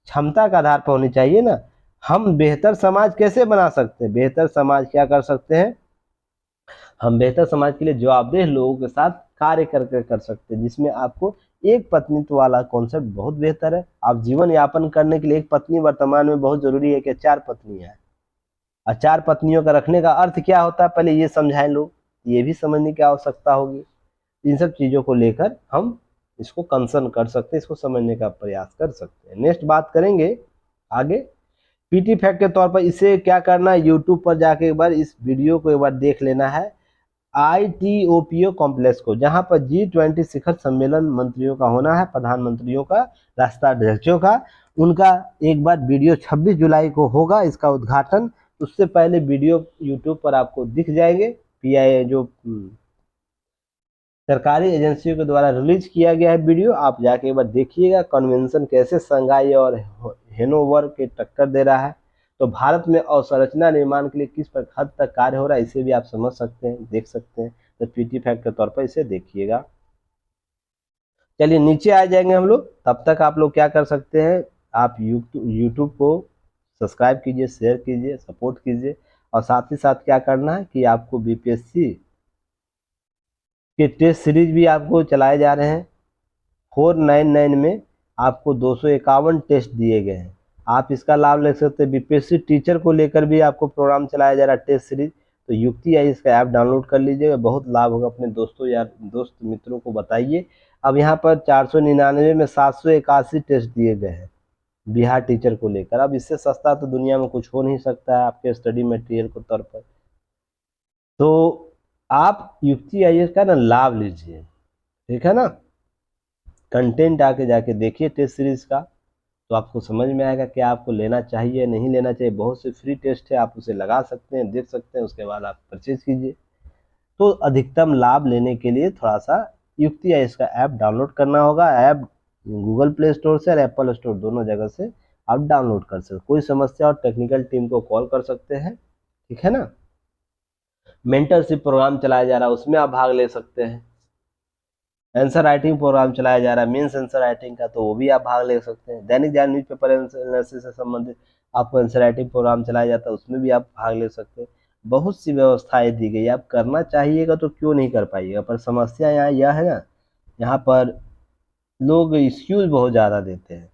क्षमता के आधार पर होनी चाहिए ना। हम बेहतर समाज कैसे बना सकते हैं, बेहतर समाज क्या कर सकते हैं, हम बेहतर समाज के लिए जवाबदेह लोगों के साथ कार्य करके कर सकते हैं, जिसमें आपको एक पत्नीत्व वाला कॉन्सेप्ट बहुत बेहतर है। आप जीवन यापन करने के लिए एक पत्नी वर्तमान में बहुत जरूरी है कि 4 पत्नियां हैं। और 4 पत्नियों का रखने का अर्थ क्या होता है, पहले ये समझाएं लोग, ये भी समझने की आवश्यकता होगी। इन सब चीजों को लेकर हम इसको कंसर्न कर सकते हैं, इसको समझने का प्रयास कर सकते हैं। नेक्स्ट बात करेंगे आगे, पीटी फैक्ट के तौर पर इसे क्या करना है, यूट्यूब पर जाके एक बार इस वीडियो को एक बार देख लेना है, ITOPO कॉम्प्लेक्स को, जहां पर G20 शिखर सम्मेलन मंत्रियों का होना है, प्रधानमंत्रियों का, राष्ट्राध्यक्षों का, उनका एक बार वीडियो 26 जुलाई को होगा इसका उद्घाटन। उससे पहले वीडियो यूट्यूब पर आपको दिख जाएंगे, PIA जो सरकारी एजेंसियों के द्वारा रिलीज किया गया है वीडियो, आप जाके एक बार देखिएगा कन्वेंशन कैसे शंघाई और हेनोवर के टक्कर दे रहा है। तो भारत में अवसंरचना निर्माण के लिए किस हद तक कार्य हो रहा है, इसे भी आप समझ सकते हैं, देख सकते हैं। तो पीटी फैक्ट के तौर पर इसे देखिएगा। चलिए नीचे आ जाएंगे हम लोग, तब तक आप लोग क्या कर सकते हैं, आप यूट्यूब को सब्सक्राइब कीजिए, शेयर कीजिए, सपोर्ट कीजिए, और साथ ही साथ क्या करना है कि आपको BPSC के टेस्ट सीरीज भी आपको चलाए जा रहे हैं। 499 में आपको 251 टेस्ट दिए गए हैं, आप इसका लाभ ले सकते हैं। BPSC टीचर को लेकर भी आपको प्रोग्राम चलाया जा रहा है, टेस्ट सीरीज। तो युक्ति आई, इसका ऐप डाउनलोड कर लीजिएगा, बहुत लाभ होगा। अपने दोस्तों या दोस्त मित्रों को बताइए। अब यहाँ पर 499 में 781 टेस्ट दिए गए हैं बिहार टीचर को लेकर। अब इससे सस्ता तो दुनिया में कुछ हो नहीं सकता है आपके स्टडी मटेरियल के तौर पर। तो आप युक्ति IAS का ना लाभ लीजिए, ठीक है ना। कंटेंट आके जाके देखिए टेस्ट सीरीज का, तो आपको समझ में आएगा कि आपको लेना चाहिए नहीं लेना चाहिए। बहुत से फ्री टेस्ट है, आप उसे लगा सकते हैं, देख सकते हैं, उसके बाद आप परचेज कीजिए। तो अधिकतम लाभ लेने के लिए थोड़ा सा युक्ति IAS का ऐप डाउनलोड करना होगा। ऐप गूगल प्ले स्टोर से और एप्पल स्टोर दोनों जगह से आप डाउनलोड कर सकते हैं। कोई समस्या और टेक्निकल टीम को कॉल कर सकते हैं, ठीक है ना। मेंटरशिप प्रोग्राम चलाया जा रहा है, उसमें आप भाग ले सकते हैं। आंसर राइटिंग प्रोग्राम चलाया जा रहा है, मेंस आंसर राइटिंग का, तो वो भी आप भाग ले सकते हैं। दैनिक जागरण न्यूज़पेपर एनालिसिस से संबंधित आपको आंसर राइटिंग प्रोग्राम चलाया जाता है, उसमें भी आप भाग ले सकते हैं। बहुत सी व्यवस्थाएं दी गई, आप करना चाहिएगा तो क्यों नहीं कर पाइएगा। पर समस्या यहाँ यह है ना, यहाँ पर लोग एक्सक्यूज बहुत ज़्यादा देते हैं।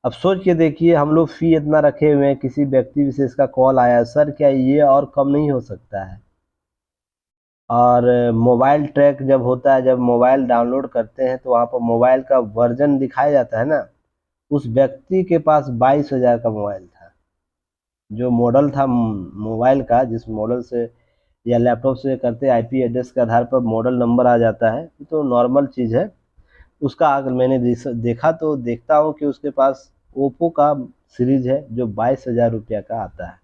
अब सोच के देखिए, हम लोग फी इतना रखे हुए हैं, किसी व्यक्ति विशेष का कॉल आया, सर क्या ये और कम नहीं हो सकता है। और मोबाइल ट्रैक जब होता है, जब मोबाइल डाउनलोड करते हैं तो वहाँ पर मोबाइल का वर्जन दिखाया जाता है ना, उस व्यक्ति के पास 22,000 का मोबाइल था। जो मॉडल था मोबाइल का, जिस मॉडल से या लैपटॉप से करते आईपी एड्रेस के आधार पर मॉडल नंबर आ जाता है, ये तो नॉर्मल चीज़ है। उसका अगर मैंने देखा तो देखता हूँ कि उसके पास ओप्पो का सीरीज है जो 22,000 रुपया का आता है।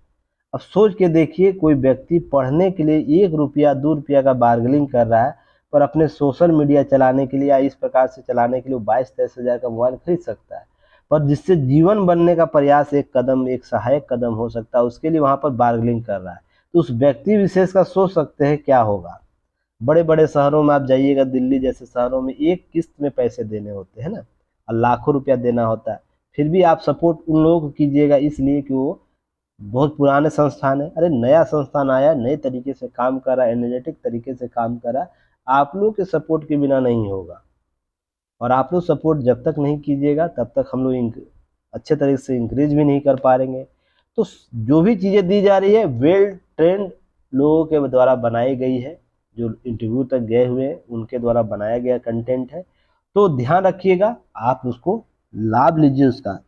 अब सोच के देखिए, कोई व्यक्ति पढ़ने के लिए 1 रुपया 2 रुपया का बार्गेनिंग कर रहा है, पर अपने सोशल मीडिया चलाने के लिए या इस प्रकार से चलाने के लिए 22-23 हज़ार का मोबाइल खरीद सकता है। पर जिससे जीवन बनने का प्रयास एक कदम, एक सहायक कदम हो सकता है, उसके लिए वहाँ पर बार्गेनिंग कर रहा है। तो उस व्यक्ति विशेष का सोच सकते हैं क्या होगा। बड़े बड़े शहरों में आप जाइएगा, दिल्ली जैसे शहरों में एक किस्त में पैसे देने होते हैं ना, और लाखों रुपया देना होता है। फिर भी आप सपोर्ट उन लोगों को कीजिएगा, इसलिए कि वो बहुत पुराने संस्थान है। अरे नया संस्थान आया, नए तरीके से काम कर रहा है, एनर्जेटिक तरीके से काम कर रहा है, आप लोग के सपोर्ट के बिना नहीं होगा। और आप लोग सपोर्ट जब तक नहीं कीजिएगा तब तक हम लोग अच्छे तरीके से इंक्रीज भी नहीं कर पाएंगे। तो जो भी चीज़ें दी जा रही है वेल ट्रेंड लोगों के द्वारा बनाई गई है, जो इंटरव्यू तक गए हुए हैं उनके द्वारा बनाया गया कंटेंट है। तो ध्यान रखिएगा, आप उसको लाभ लीजिए उसका।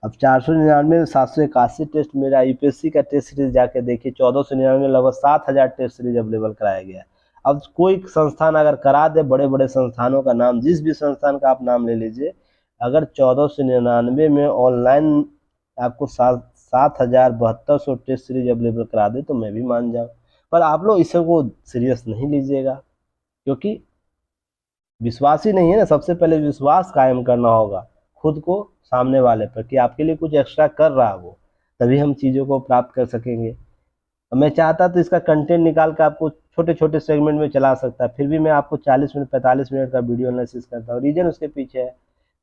अब 499 781 टेस्ट मेरा यूपीएससी का टेस्ट सीरीज जाके देखिए, 1499 लगभग 7,000 टेस्ट सीरीज अवेलेबल कराया गया है। अब कोई संस्थान अगर करा दे, बड़े बड़े संस्थानों का नाम, जिस भी संस्थान का आप नाम ले लीजिए, अगर 1499 में ऑनलाइन आपको 7,7200 टेस्ट सीरीज अवेलेबल करा दे तो मैं भी मान जाऊँ। पर आप लोग इसको सीरियस नहीं लीजिएगा, क्योंकि विश्वास ही नहीं है ना। सबसे पहले विश्वास कायम करना होगा खुद को सामने वाले पर, कि आपके लिए कुछ एक्स्ट्रा कर रहा है वो, तभी हम चीज़ों को प्राप्त कर सकेंगे। मैं चाहता तो इसका कंटेंट निकाल कर आपको छोटे छोटे सेगमेंट में चला सकता, फिर भी मैं आपको 40 मिनट 45 मिनट का वीडियो एनालिसिस करता हूँ। रीजन उसके पीछे है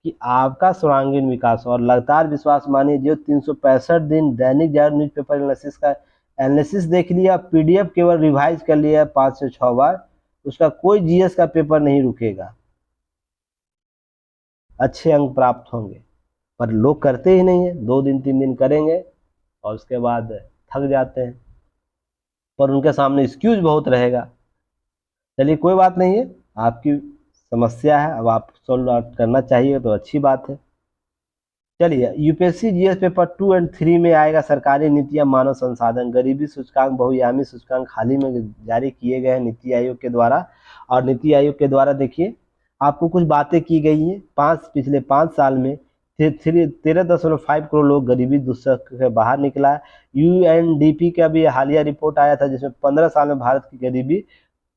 कि आपका सर्वांगीण विकास और लगातार विश्वास मानिए। जो 365 दिन दैनिक जागरण न्यूज़पेपर एनालिसिस का एनालिसिस देख लिया, पीडीएफ केवल रिवाइज कर लिया 5 से 6 बार, उसका कोई जीएस का पेपर नहीं रुकेगा, अच्छे अंक प्राप्त होंगे। पर लोग करते ही नहीं है, 2 दिन 3 दिन करेंगे और उसके बाद थक जाते हैं, पर उनके सामने एक्सक्यूज बहुत रहेगा। चलिए कोई बात नहीं है, आपकी समस्या है, अब आप सॉल्व करना चाहिए तो अच्छी बात है। चलिए, यूपीएससी जीएस पेपर 2 और 3 में आएगा सरकारी नीतियां मानव संसाधन, गरीबी सूचकांक, बहुआयामी सूचकांक हाल ही में जारी किए गए हैं नीति आयोग के द्वारा। और नीति आयोग के द्वारा देखिए आपको कुछ बातें की गई हैं। पिछले 5 साल में 13.5 करोड़ लोग गरीबी दुस्तर के बाहर निकला है। यूएनडीपी का भी हालिया रिपोर्ट आया था, जिसमें 15 साल में भारत की गरीबी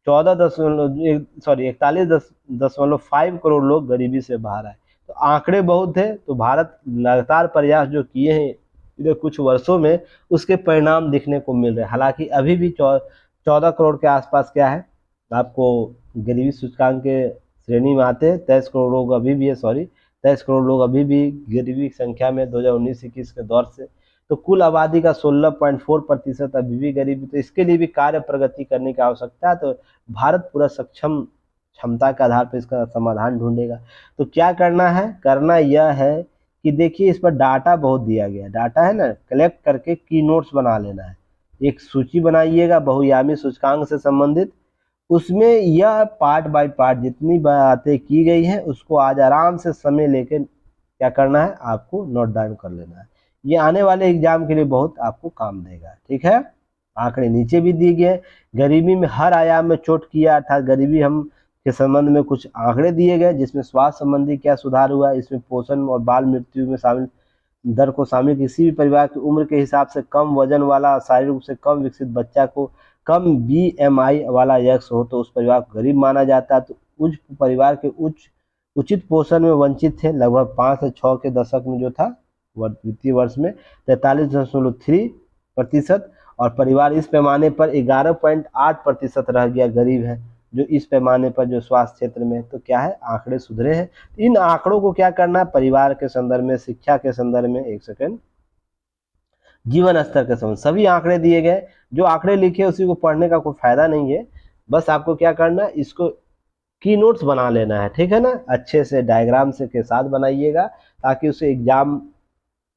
41.5 करोड़ लोग गरीबी से बाहर आए। तो आंकड़े बहुत है, तो भारत लगातार प्रयास जो किए हैं इधर कुछ वर्षों में, उसके परिणाम दिखने को मिल रहे हैं। हालांकि अभी भी 14 करोड़ के आसपास क्या है, आपको गरीबी सूचकांक के श्रेणी में आते हैं। 23 करोड़ लोग अभी भी है, 23 करोड़ लोग अभी भी गरीबी की संख्या में 2019-21 के दौर से। तो कुल आबादी का 16.4% अभी भी गरीबी। तो इसके लिए भी कार्य प्रगति करने की आवश्यकता है। तो भारत पूरा सक्षम क्षमता के आधार पर इसका समाधान ढूंढेगा। तो क्या करना है, करना यह है कि देखिए इस पर डाटा बहुत दिया गया, डाटा है ना, कलेक्ट करके की नोट्स बना लेना है। एक सूची बनाइएगा बहुआयामी सूचकांक से संबंधित, उसमें यह पार्ट बाय पार्ट जितनी बातें की गई हैं उसको आज आराम से समय लेकर क्या करना है, आपको नोट डाउन कर लेना है। ये आने वाले एग्जाम के लिए बहुत आपको काम देगा। ठीक है, आंकड़े नीचे भी दिए गए। गरीबी में हर आयाम में चोट किया, अर्थात गरीबी हम के संबंध में कुछ आंकड़े दिए गए, जिसमें स्वास्थ्य संबंधी क्या सुधार हुआ, इसमें पोषण और बाल मृत्यु में शामिल दर को शामिल, किसी भी परिवार की उम्र के हिसाब से कम वजन वाला, शारीरिक रूप से कम विकसित बच्चा को कम बीएमआई वाला यक्स हो तो उस परिवार को गरीब माना जाता है। तो उच्च परिवार के उचित पोषण में वंचित थे, लगभग 5 से 6 के दशक में जो था वित्तीय वर्ष में 43.3%। और परिवार इस पैमाने पर 11.8% रह गया गरीब है, जो इस पैमाने पर जो स्वास्थ्य क्षेत्र में, तो क्या है, आंकड़े सुधरे हैं। इन आंकड़ों को क्या करना है, परिवार के संदर्भ में, शिक्षा के संदर्भ में, एक सेकेंड, जीवन स्तर के संबंध, सभी आंकड़े दिए गए। जो आंकड़े लिखे उसी को पढ़ने का कोई फायदा नहीं है, बस आपको क्या करना है, इसको की नोट्स बना लेना है, ठीक है ना, अच्छे से डायग्राम से के साथ बनाइएगा ताकि उसे एग्जाम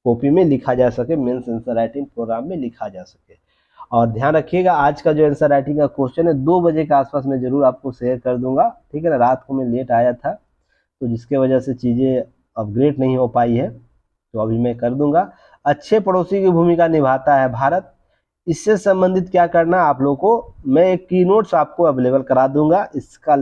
कॉपी में लिखा जा सके, मेंस आंसर राइटिंग प्रोग्राम में लिखा जा सके। और ध्यान रखिएगा, आज का जो आंसर राइटिंग का क्वेश्चन है 2 बजे के आसपास मैं जरूर आपको शेयर कर दूंगा, ठीक है ना। रात को मैं लेट आया था तो जिसके वजह से चीज़ें अपग्रेड नहीं हो पाई है, तो अभी मैं कर दूंगा। अच्छे पड़ोसी की भूमिका निभाता है भारत, इससे संबंधित क्या करना आप लोगों को, मैं एक की नोट्स आपको अवेलेबल करा दूंगा इसका,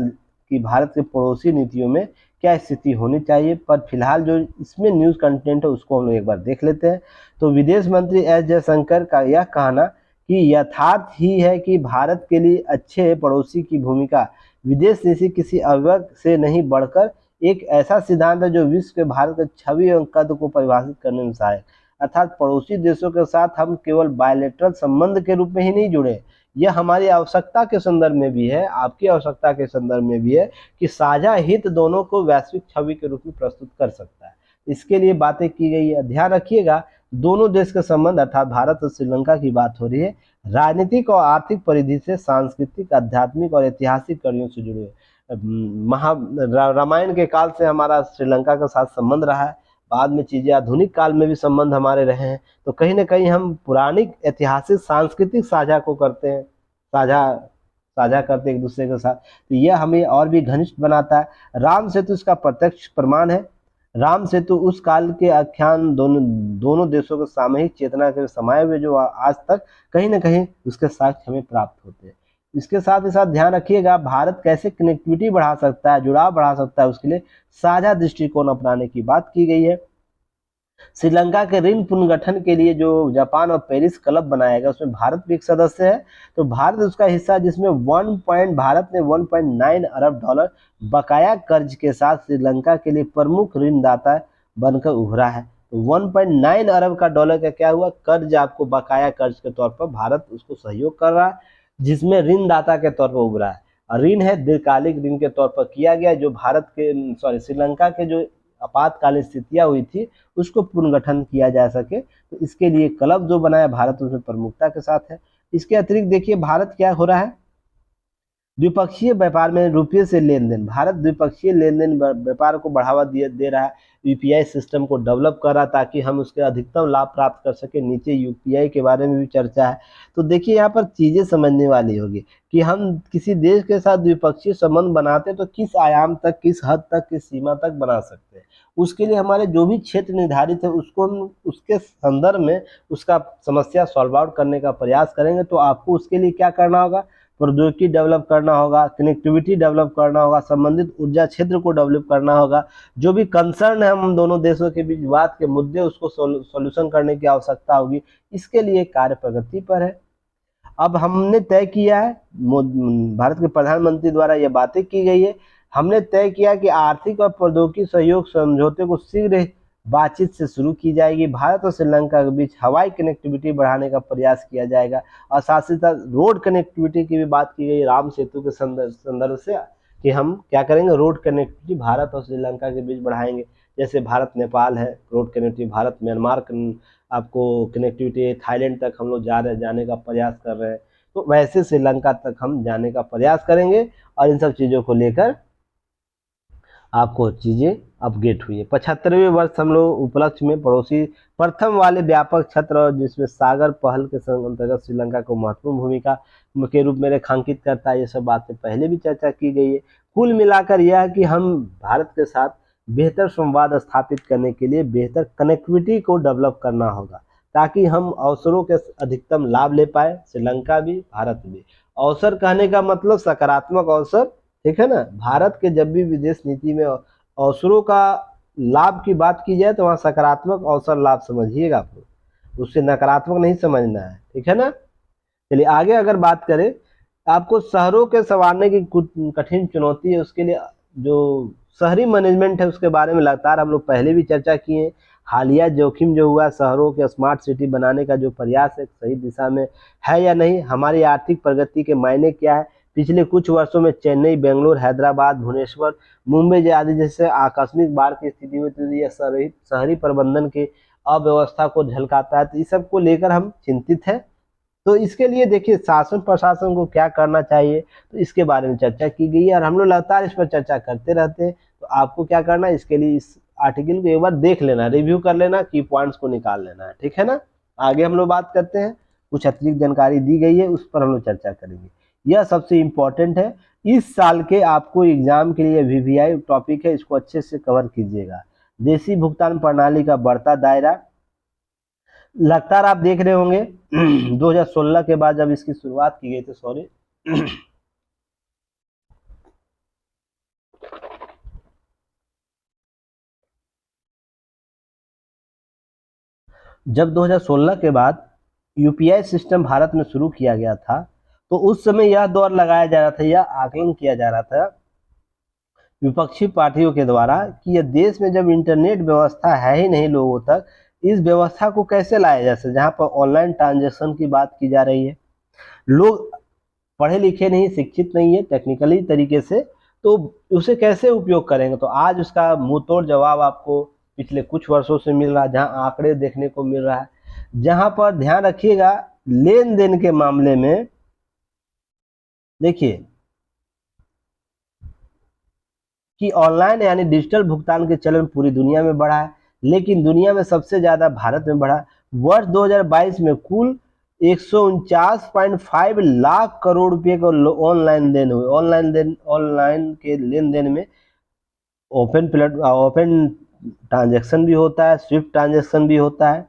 कि भारत के पड़ोसी नीतियों में क्या स्थिति होनी चाहिए। पर फिलहाल जो इसमें न्यूज़ कंटेंट है उसको हम लोग एक बार देख लेते हैं। तो विदेश मंत्री एस जयशंकर का यह कहना कि यथार्थ ही है कि भारत के लिए अच्छे पड़ोसी की भूमिका विदेश नीति किसी अवयव से नहीं बढ़कर एक ऐसा सिद्धांत है जो विश्व के भारत के छवि एवं कद को परिभाषित करने में सहायक, अर्थात पड़ोसी देशों के साथ हम केवल बायलैटरल संबंध के रूप में ही नहीं जुड़े, यह हमारी आवश्यकता के संदर्भ में भी है, आपकी आवश्यकता के संदर्भ में भी है कि साझा हित दोनों को वैश्विक छवि के रूप में प्रस्तुत कर सकता है। इसके लिए बातें की गई है। ध्यान रखिएगा, दोनों देश के संबंध अर्थात भारत और श्रीलंका की बात हो रही है, राजनीतिक और आर्थिक परिधि से सांस्कृतिक, आध्यात्मिक और ऐतिहासिक कड़ियों से जुड़े हुए। रामायण के काल से हमारा श्रीलंका के साथ संबंध रहा है, बाद में चीजें आधुनिक काल में भी संबंध हमारे रहे हैं, तो कहीं ना कहीं हम पुरानी ऐतिहासिक सांस्कृतिक साझा को करते हैं, साझा करते हैं एक दूसरे के साथ, तो यह हमें और भी घनिष्ठ बनाता है। राम सेतु इसका प्रत्यक्ष प्रमाण है। राम सेतु उस काल के आख्यान दोनों देशों के सामूहिक चेतना के समाये हुए जो आज तक कहीं ना कहीं उसके साक्ष्य हमें प्राप्त होते हैं। इसके साथ ही साथ ध्यान रखिएगा, भारत कैसे कनेक्टिविटी बढ़ा सकता है, जुड़ाव बढ़ा सकता है, उसके लिए साझा दृष्टिकोण अपनाने की बात की गई है। श्रीलंका के ऋण पुनर्गठन के लिए जो जापान और पेरिस क्लब बनाया गया उसमें भारत भी एक सदस्य है, तो भारत उसका हिस्सा, जिसमें भारत ने 1.9 अरब डॉलर बकाया कर्ज के साथ श्रीलंका के लिए प्रमुख ऋणदाता बनकर उभरा है। तो 1.9 अरब का डॉलर का क्या हुआ, कर्ज आपको बकाया कर्ज के तौर पर भारत उसको सहयोग कर रहा है, जिसमें ऋणदाता के तौर पर उभरा है। और ऋण है दीर्घकालिक ऋण के तौर पर किया गया, जो श्रीलंका के जो आपातकालीन स्थितियां हुई थी उसको पुनर्गठन किया जा सके, तो इसके लिए क्लब जो बनाया भारत उसमें प्रमुखता के साथ है। इसके अतिरिक्त देखिए भारत क्या हो रहा है, द्विपक्षीय व्यापार में रुपये से लेन देन, भारत द्विपक्षीय लेन देन व्यापार को बढ़ावा दे रहा है, यूपीआई सिस्टम को डेवलप कर रहा है ताकि हम उसके अधिकतम लाभ प्राप्त कर सके। नीचे यूपीआई के बारे में भी चर्चा है। तो देखिए यहाँ पर चीजें समझने वाली होगी कि हम किसी देश के साथ द्विपक्षीय संबंध बनाते हैं तो किस आयाम तक, किस हद तक, किस सीमा तक बना सकते हैं। उसके लिए हमारे जो भी क्षेत्र निर्धारित है उसको हम उसके संदर्भ में उसका समस्या सॉल्व आउट करने का प्रयास करेंगे। तो आपको उसके लिए क्या करना होगा, प्रौद्योगिकी डेवलप करना होगा, कनेक्टिविटी डेवलप करना होगा, संबंधित ऊर्जा क्षेत्र को डेवलप करना होगा, जो भी कंसर्न है हम दोनों देशों के बीच विवाद के मुद्दे उसको सॉल्यूशन करने की आवश्यकता होगी। इसके लिए कार्य प्रगति पर है। अब हमने तय किया है, भारत के प्रधानमंत्री द्वारा यह बातें की गई है, हमने तय किया कि आर्थिक और प्रौद्योगिकी सहयोग समझौते को शीघ्र बातचीत से शुरू की जाएगी। भारत और श्रीलंका के बीच हवाई कनेक्टिविटी बढ़ाने का प्रयास किया जाएगा और साथ ही साथ रोड कनेक्टिविटी की भी बात की गई राम सेतु के संदर्भ से, कि हम क्या करेंगे, रोड कनेक्टिविटी भारत और श्रीलंका के बीच बढ़ाएंगे। जैसे भारत नेपाल है रोड कनेक्टिविटी, भारत म्यांमार आपको कनेक्टिविटी, थाईलैंड तक हम लोग जाने का प्रयास कर रहे हैं, तो वैसे श्रीलंका तक हम जाने का प्रयास करेंगे। और इन सब चीज़ों को लेकर आपको चीज़ें अपडेट हुई है। 75वें वर्ष हम लोग उपलक्ष्य में पड़ोसी प्रथम वाले व्यापक क्षेत्र, जिसमें सागर पहल के अंतर्गत श्रीलंका को महत्वपूर्ण भूमिका के रूप में रेखांकित करता है। ये सब बातें पहले भी चर्चा की गई है। कुल मिलाकर यह है कि हम भारत के साथ बेहतर संवाद स्थापित करने के लिए बेहतर कनेक्टिविटी को डेवलप करना होगा, ताकि हम अवसरों के अधिकतम लाभ ले पाए, श्रीलंका भी भारत भी। अवसर कहने का मतलब सकारात्मक अवसर, ठीक है ना। भारत के जब भी विदेश नीति में अवसरों का लाभ की बात की जाए तो वहाँ सकारात्मक अवसर लाभ समझिएगा, आप लोग उससे नकारात्मक नहीं समझना है, ठीक है ना। चलिए आगे अगर बात करें, आपको शहरों के संवारने की कठिन चुनौती है, उसके लिए जो शहरी मैनेजमेंट है उसके बारे में लगातार हम लोग पहले भी चर्चा किए हैं। हालिया जोखिम जो हुआ शहरों के स्मार्ट सिटी बनाने का जो प्रयास है सही दिशा में है या नहीं, हमारी आर्थिक प्रगति के मायने क्या है। पिछले कुछ वर्षों में चेन्नई, बेंगलुरु, हैदराबाद, भुवनेश्वर, मुंबई आदि जैसे आकस्मिक बाढ़ की स्थिति में तो यह शहरी प्रबंधन के अव्यवस्था को झलकाता है। तो इस सब को लेकर हम चिंतित हैं। तो इसके लिए देखिए शासन प्रशासन को क्या करना चाहिए, तो इसके बारे में चर्चा की गई है और हम लोग लगातार इस पर चर्चा करते रहते हैं। तो आपको क्या करना है, इसके लिए इस आर्टिकल को एक बार देख लेना, रिव्यू कर लेना, की पॉइंट्स को निकाल लेना है, ठीक है ना। आगे हम लोग बात करते हैं, कुछ अतिरिक्त जानकारी दी गई है उस पर हम लोग चर्चा करेंगे। यह सबसे इम्पोर्टेंट है, इस साल के आपको एग्जाम के लिए वीवीआई टॉपिक है, इसको अच्छे से कवर कीजिएगा। देशी भुगतान प्रणाली का बढ़ता दायरा, लगातार आप देख रहे होंगे 2016 के बाद जब इसकी शुरुआत की गई थी, सॉरी जब 2016 के बाद यूपीआई सिस्टम भारत में शुरू किया गया था, तो उस समय यह दौर लगाया जा रहा था, यह आकलन किया जा रहा था विपक्षी पार्टियों के द्वारा कि यह देश में जब इंटरनेट व्यवस्था है ही नहीं लोगों तक, इस व्यवस्था को कैसे लाया जा सकता, जहाँ पर ऑनलाइन ट्रांजेक्शन की बात की जा रही है, लोग पढ़े लिखे नहीं, शिक्षित नहीं है टेक्निकली तरीके से, तो उसे कैसे उपयोग करेंगे। तो आज उसका मुंह तोड़ जवाब आपको पिछले कुछ वर्षों से मिल रहा है, जहां आंकड़े देखने को मिल रहा है, जहां पर ध्यान रखिएगा लेन देन के मामले में देखिए कि ऑनलाइन यानी डिजिटल भुगतान के चलन पूरी दुनिया में बढ़ा है, लेकिन दुनिया में सबसे ज्यादा भारत में बढ़ा। वर्ष 2022 में कुल 149.5 लाख करोड़ रुपए को ऑनलाइन देन हुए। ऑनलाइन के लेन देन में ओपन ट्रांजेक्शन भी होता है, स्विफ्ट ट्रांजेक्शन भी होता है,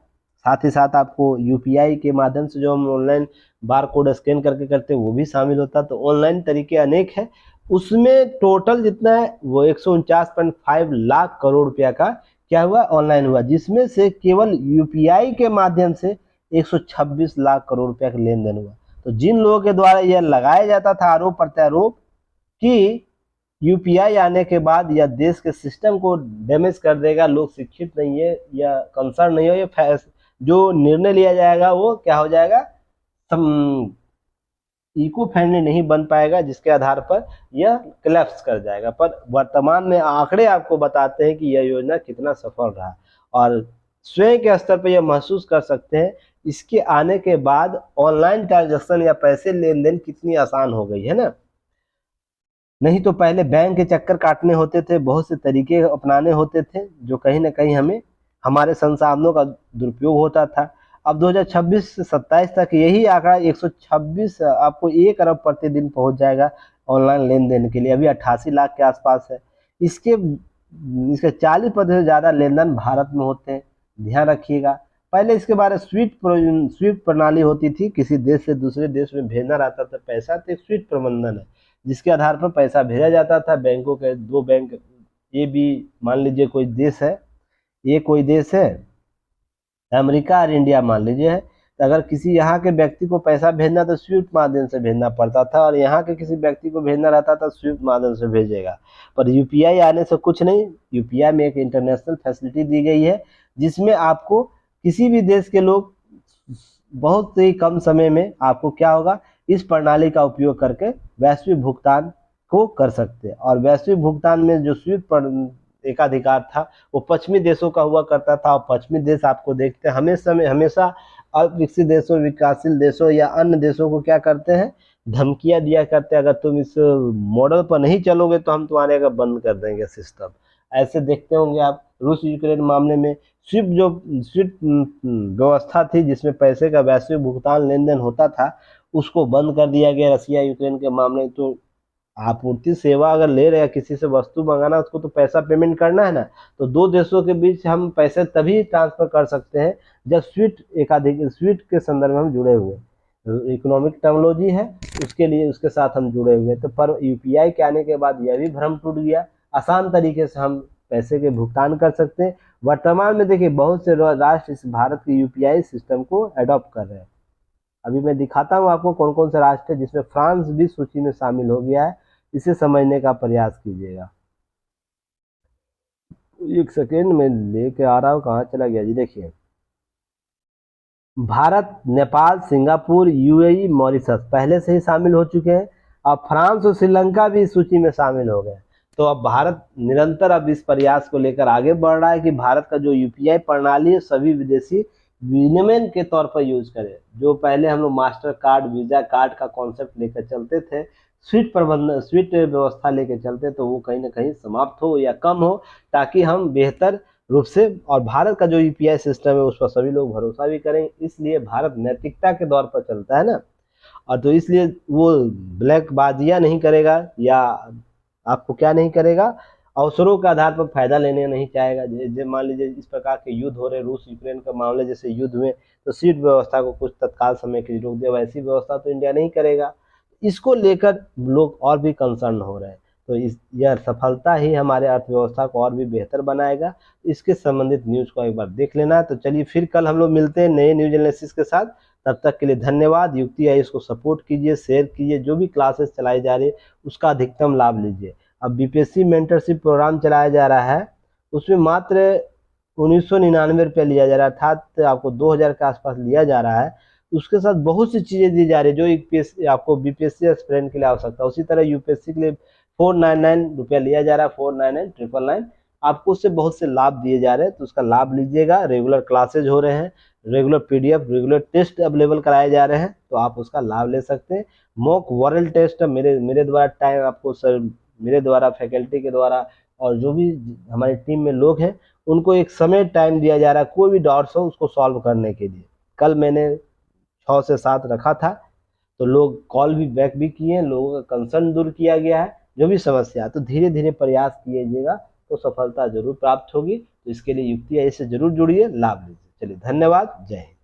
साथ ही साथ आपको यूपीआई के माध्यम से जो हम ऑनलाइन बार कोड स्कैन करके करते हैं वो भी शामिल होता है। तो ऑनलाइन तरीके अनेक है, उसमें टोटल जितना है वो 149.5 लाख करोड़ रुपया का क्या हुआ, ऑनलाइन हुआ, जिसमें से केवल यूपीआई के माध्यम से 126 लाख करोड़ रुपया का लेन देन हुआ। तो जिन लोगों के द्वारा यह लगाया जाता था आरोप प्रत्यारोप कि यूपीआई आने के बाद यह देश के सिस्टम को डैमेज कर देगा, लोग शिक्षित नहीं है या कंसर्न नहीं हो, ये जो निर्णय लिया जाएगा वो क्या हो जाएगा, इको फ्रेंडली नहीं बन पाएगा, जिसके आधार पर यह कोलैप्स कर जाएगा। पर वर्तमान में आंकड़े आपको बताते हैं कि यह योजना कितना सफल रहा, और स्वयं के स्तर पर यह महसूस कर सकते हैं इसके आने के बाद ऑनलाइन ट्रांजेक्शन या पैसे लेन देन कितनी आसान हो गई है ना। नहीं तो पहले बैंक के चक्कर काटने होते थे, बहुत से तरीके अपनाने होते थे, जो कहीं ना कहीं हमें हमारे संसाधनों का दुरुपयोग होता था। अब 2026 से 27 तक यही आंकड़ा 126 आपको 1 अरब प्रतिदिन पहुंच जाएगा ऑनलाइन लेन देन के लिए। अभी 88 लाख के आसपास है। इसके 40% से ज़्यादा लेन देन भारत में होते हैं, ध्यान रखिएगा। पहले इसके बारे में स्विफ्ट प्रणाली होती थी, किसी देश से दूसरे देश में भेजना रहता था पैसा, तो एक स्विफ्ट प्रबंधन है जिसके आधार पर पैसा भेजा जाता था। बैंकों के दो बैंक, ये भी मान लीजिए कोई देश है, ये कोई देश है अमेरिका और इंडिया मान लीजिए है, तो अगर किसी यहाँ के व्यक्ति को पैसा भेजना तो स्विफ्ट माध्यम से भेजना पड़ता था, और यहाँ के किसी व्यक्ति को भेजना रहता था स्विफ्ट माध्यम से भेजेगा। पर यूपीआई आने से कुछ नहीं, यूपीआई में एक इंटरनेशनल फैसिलिटी दी गई है, जिसमें आपको किसी भी देश के लोग बहुत ही कम समय में आपको क्या होगा, इस प्रणाली का उपयोग करके वैश्विक भुगतान को कर सकते हैं। और वैश्विक भुगतान में जो स्विफ्ट एकाधिकार था वो पश्चिमी देशों का हुआ करता था, और पश्चिमी देश आपको देखते हैं हमेशा अविकसित देशों, विकासशील देशों या अन्य देशों को क्या करते हैं, धमकियां दिया करते हैं, अगर तुम इस मॉडल पर नहीं चलोगे तो हम तुम्हारे अगर बंद कर देंगे सिस्टम। ऐसे देखते होंगे आप रूस यूक्रेन मामले में स्विफ्ट व्यवस्था थी जिसमें पैसे का वैश्विक भुगतान लेन देन होता था, उसको बंद कर दिया गया। रसिया यूक्रेन के मामले में तो आपूर्ति सेवा अगर ले रहे हैं, किसी से वस्तु मंगाना, उसको तो पैसा पेमेंट करना है ना, तो दो देशों के बीच हम पैसे तभी ट्रांसफर कर सकते हैं जब स्विफ्ट के संदर्भ में हम जुड़े हुए, इकोनॉमिक टेक्नोलॉजी है उसके लिए, उसके साथ हम जुड़े हुए। तो पर यूपीआई के आने के बाद यह भी भ्रम टूट गया, आसान तरीके से हम पैसे के भुगतान कर सकते हैं। वर्तमान में देखिए बहुत से राष्ट्र इस भारत के यूपीआई सिस्टम को अडॉप्ट कर रहे हैं। अभी मैं दिखाता हूँ आपको कौन कौन से राष्ट्र है, जिसमें फ्रांस भी सूची में शामिल हो गया है, इसे समझने का प्रयास कीजिएगा। एक सेकेंड में लेके आ रहा हूँ, कहाँ चला गया जी। देखिए, Bharat, Nepal, Singapore, UAE, Mauritius पहले से ही शामिल हो चुके हैं। अब फ्रांस और श्रीलंका भी इस सूची में शामिल हो गए। तो अब भारत निरंतर अब इस प्रयास को लेकर आगे बढ़ रहा है कि भारत का जो यूपीआई प्रणाली है सभी विदेशी विनिमय के तौर पर यूज करें। जो पहले हम लोग मास्टर कार्ड, वीजा कार्ड का कॉन्सेप्ट लेकर चलते थे, स्वीट प्रबंधन, स्वीट व्यवस्था लेकर चलते, तो वो कहीं ना कहीं समाप्त हो या कम हो, ताकि हम बेहतर रूप से, और भारत का जो यूपीआई सिस्टम है उस पर सभी लोग भरोसा भी करें। इसलिए भारत नैतिकता के दौर पर चलता है ना, और तो इसलिए वो ब्लैक बाजियां नहीं करेगा, या आपको क्या नहीं करेगा, अवसरों के आधार पर फायदा लेने नहीं चाहेगा। जैसे मान लीजिए इस प्रकार के युद्ध हो रहे, रूस यूक्रेन का मामले जैसे युद्ध में, तो सीट व्यवस्था को कुछ तत्काल समय के लिए रोक दिया, वैसी व्यवस्था तो इंडिया नहीं करेगा। इसको लेकर लोग और भी कंसर्न हो रहे हैं। तो इस यह सफलता ही हमारे अर्थव्यवस्था को और भी बेहतर बनाएगा। इसके संबंधित न्यूज़ को एक बार देख लेना। तो चलिए फिर कल हम लोग मिलते हैं नए न्यूज एनालिसिस के साथ। तब तक के लिए धन्यवाद। युक्ति आई इसको सपोर्ट कीजिए, शेयर कीजिए, जो भी क्लासेस चलाई जा रही है उसका अधिकतम लाभ लीजिए। अब बीपीएससी मेंटरशिप प्रोग्राम चलाया जा रहा है, उसमें मात्र 1999 रुपया लिया जा रहा है, अर्थात आपको 2000 के आसपास लिया जा रहा है। उसके साथ बहुत सी चीज़ें दी जा रही है जो एक आपको बीपीएससी एस्पिरेंट के लिए आवश्यकता है। उसी तरह यूपीएससी के लिए 499 रुपया लिया जा रहा है, 499 आपको उससे बहुत से लाभ दिए जा रहे हैं। तो उसका लाभ लीजिएगा। रेगुलर क्लासेज हो रहे हैं, regular PDF, regular test available कराए जा रहे हैं, तो आप उसका लाभ ले सकते हैं। मॉक वॉरल टेस्ट मेरे द्वारा टाइम आपको सर, मेरे द्वारा, फैकल्टी के द्वारा, और जो भी हमारी टीम में लोग हैं उनको एक समय टाइम दिया जा रहा है, कोई भी डाउट्स हो उसको सॉल्व करने के लिए। कल मैंने 6 से 7 रखा था, तो लोग कॉल भी बैक भी किए, लोगों का कंसर्न दूर किया गया है। जो भी समस्या है तो धीरे धीरे प्रयास कीजिएगा तो सफलता जरूर प्राप्त होगी। तो इसके लिए युक्ति आई से जरूर जुड़िए, लाभ लीजिए। चलिए धन्यवाद, जय हिंद।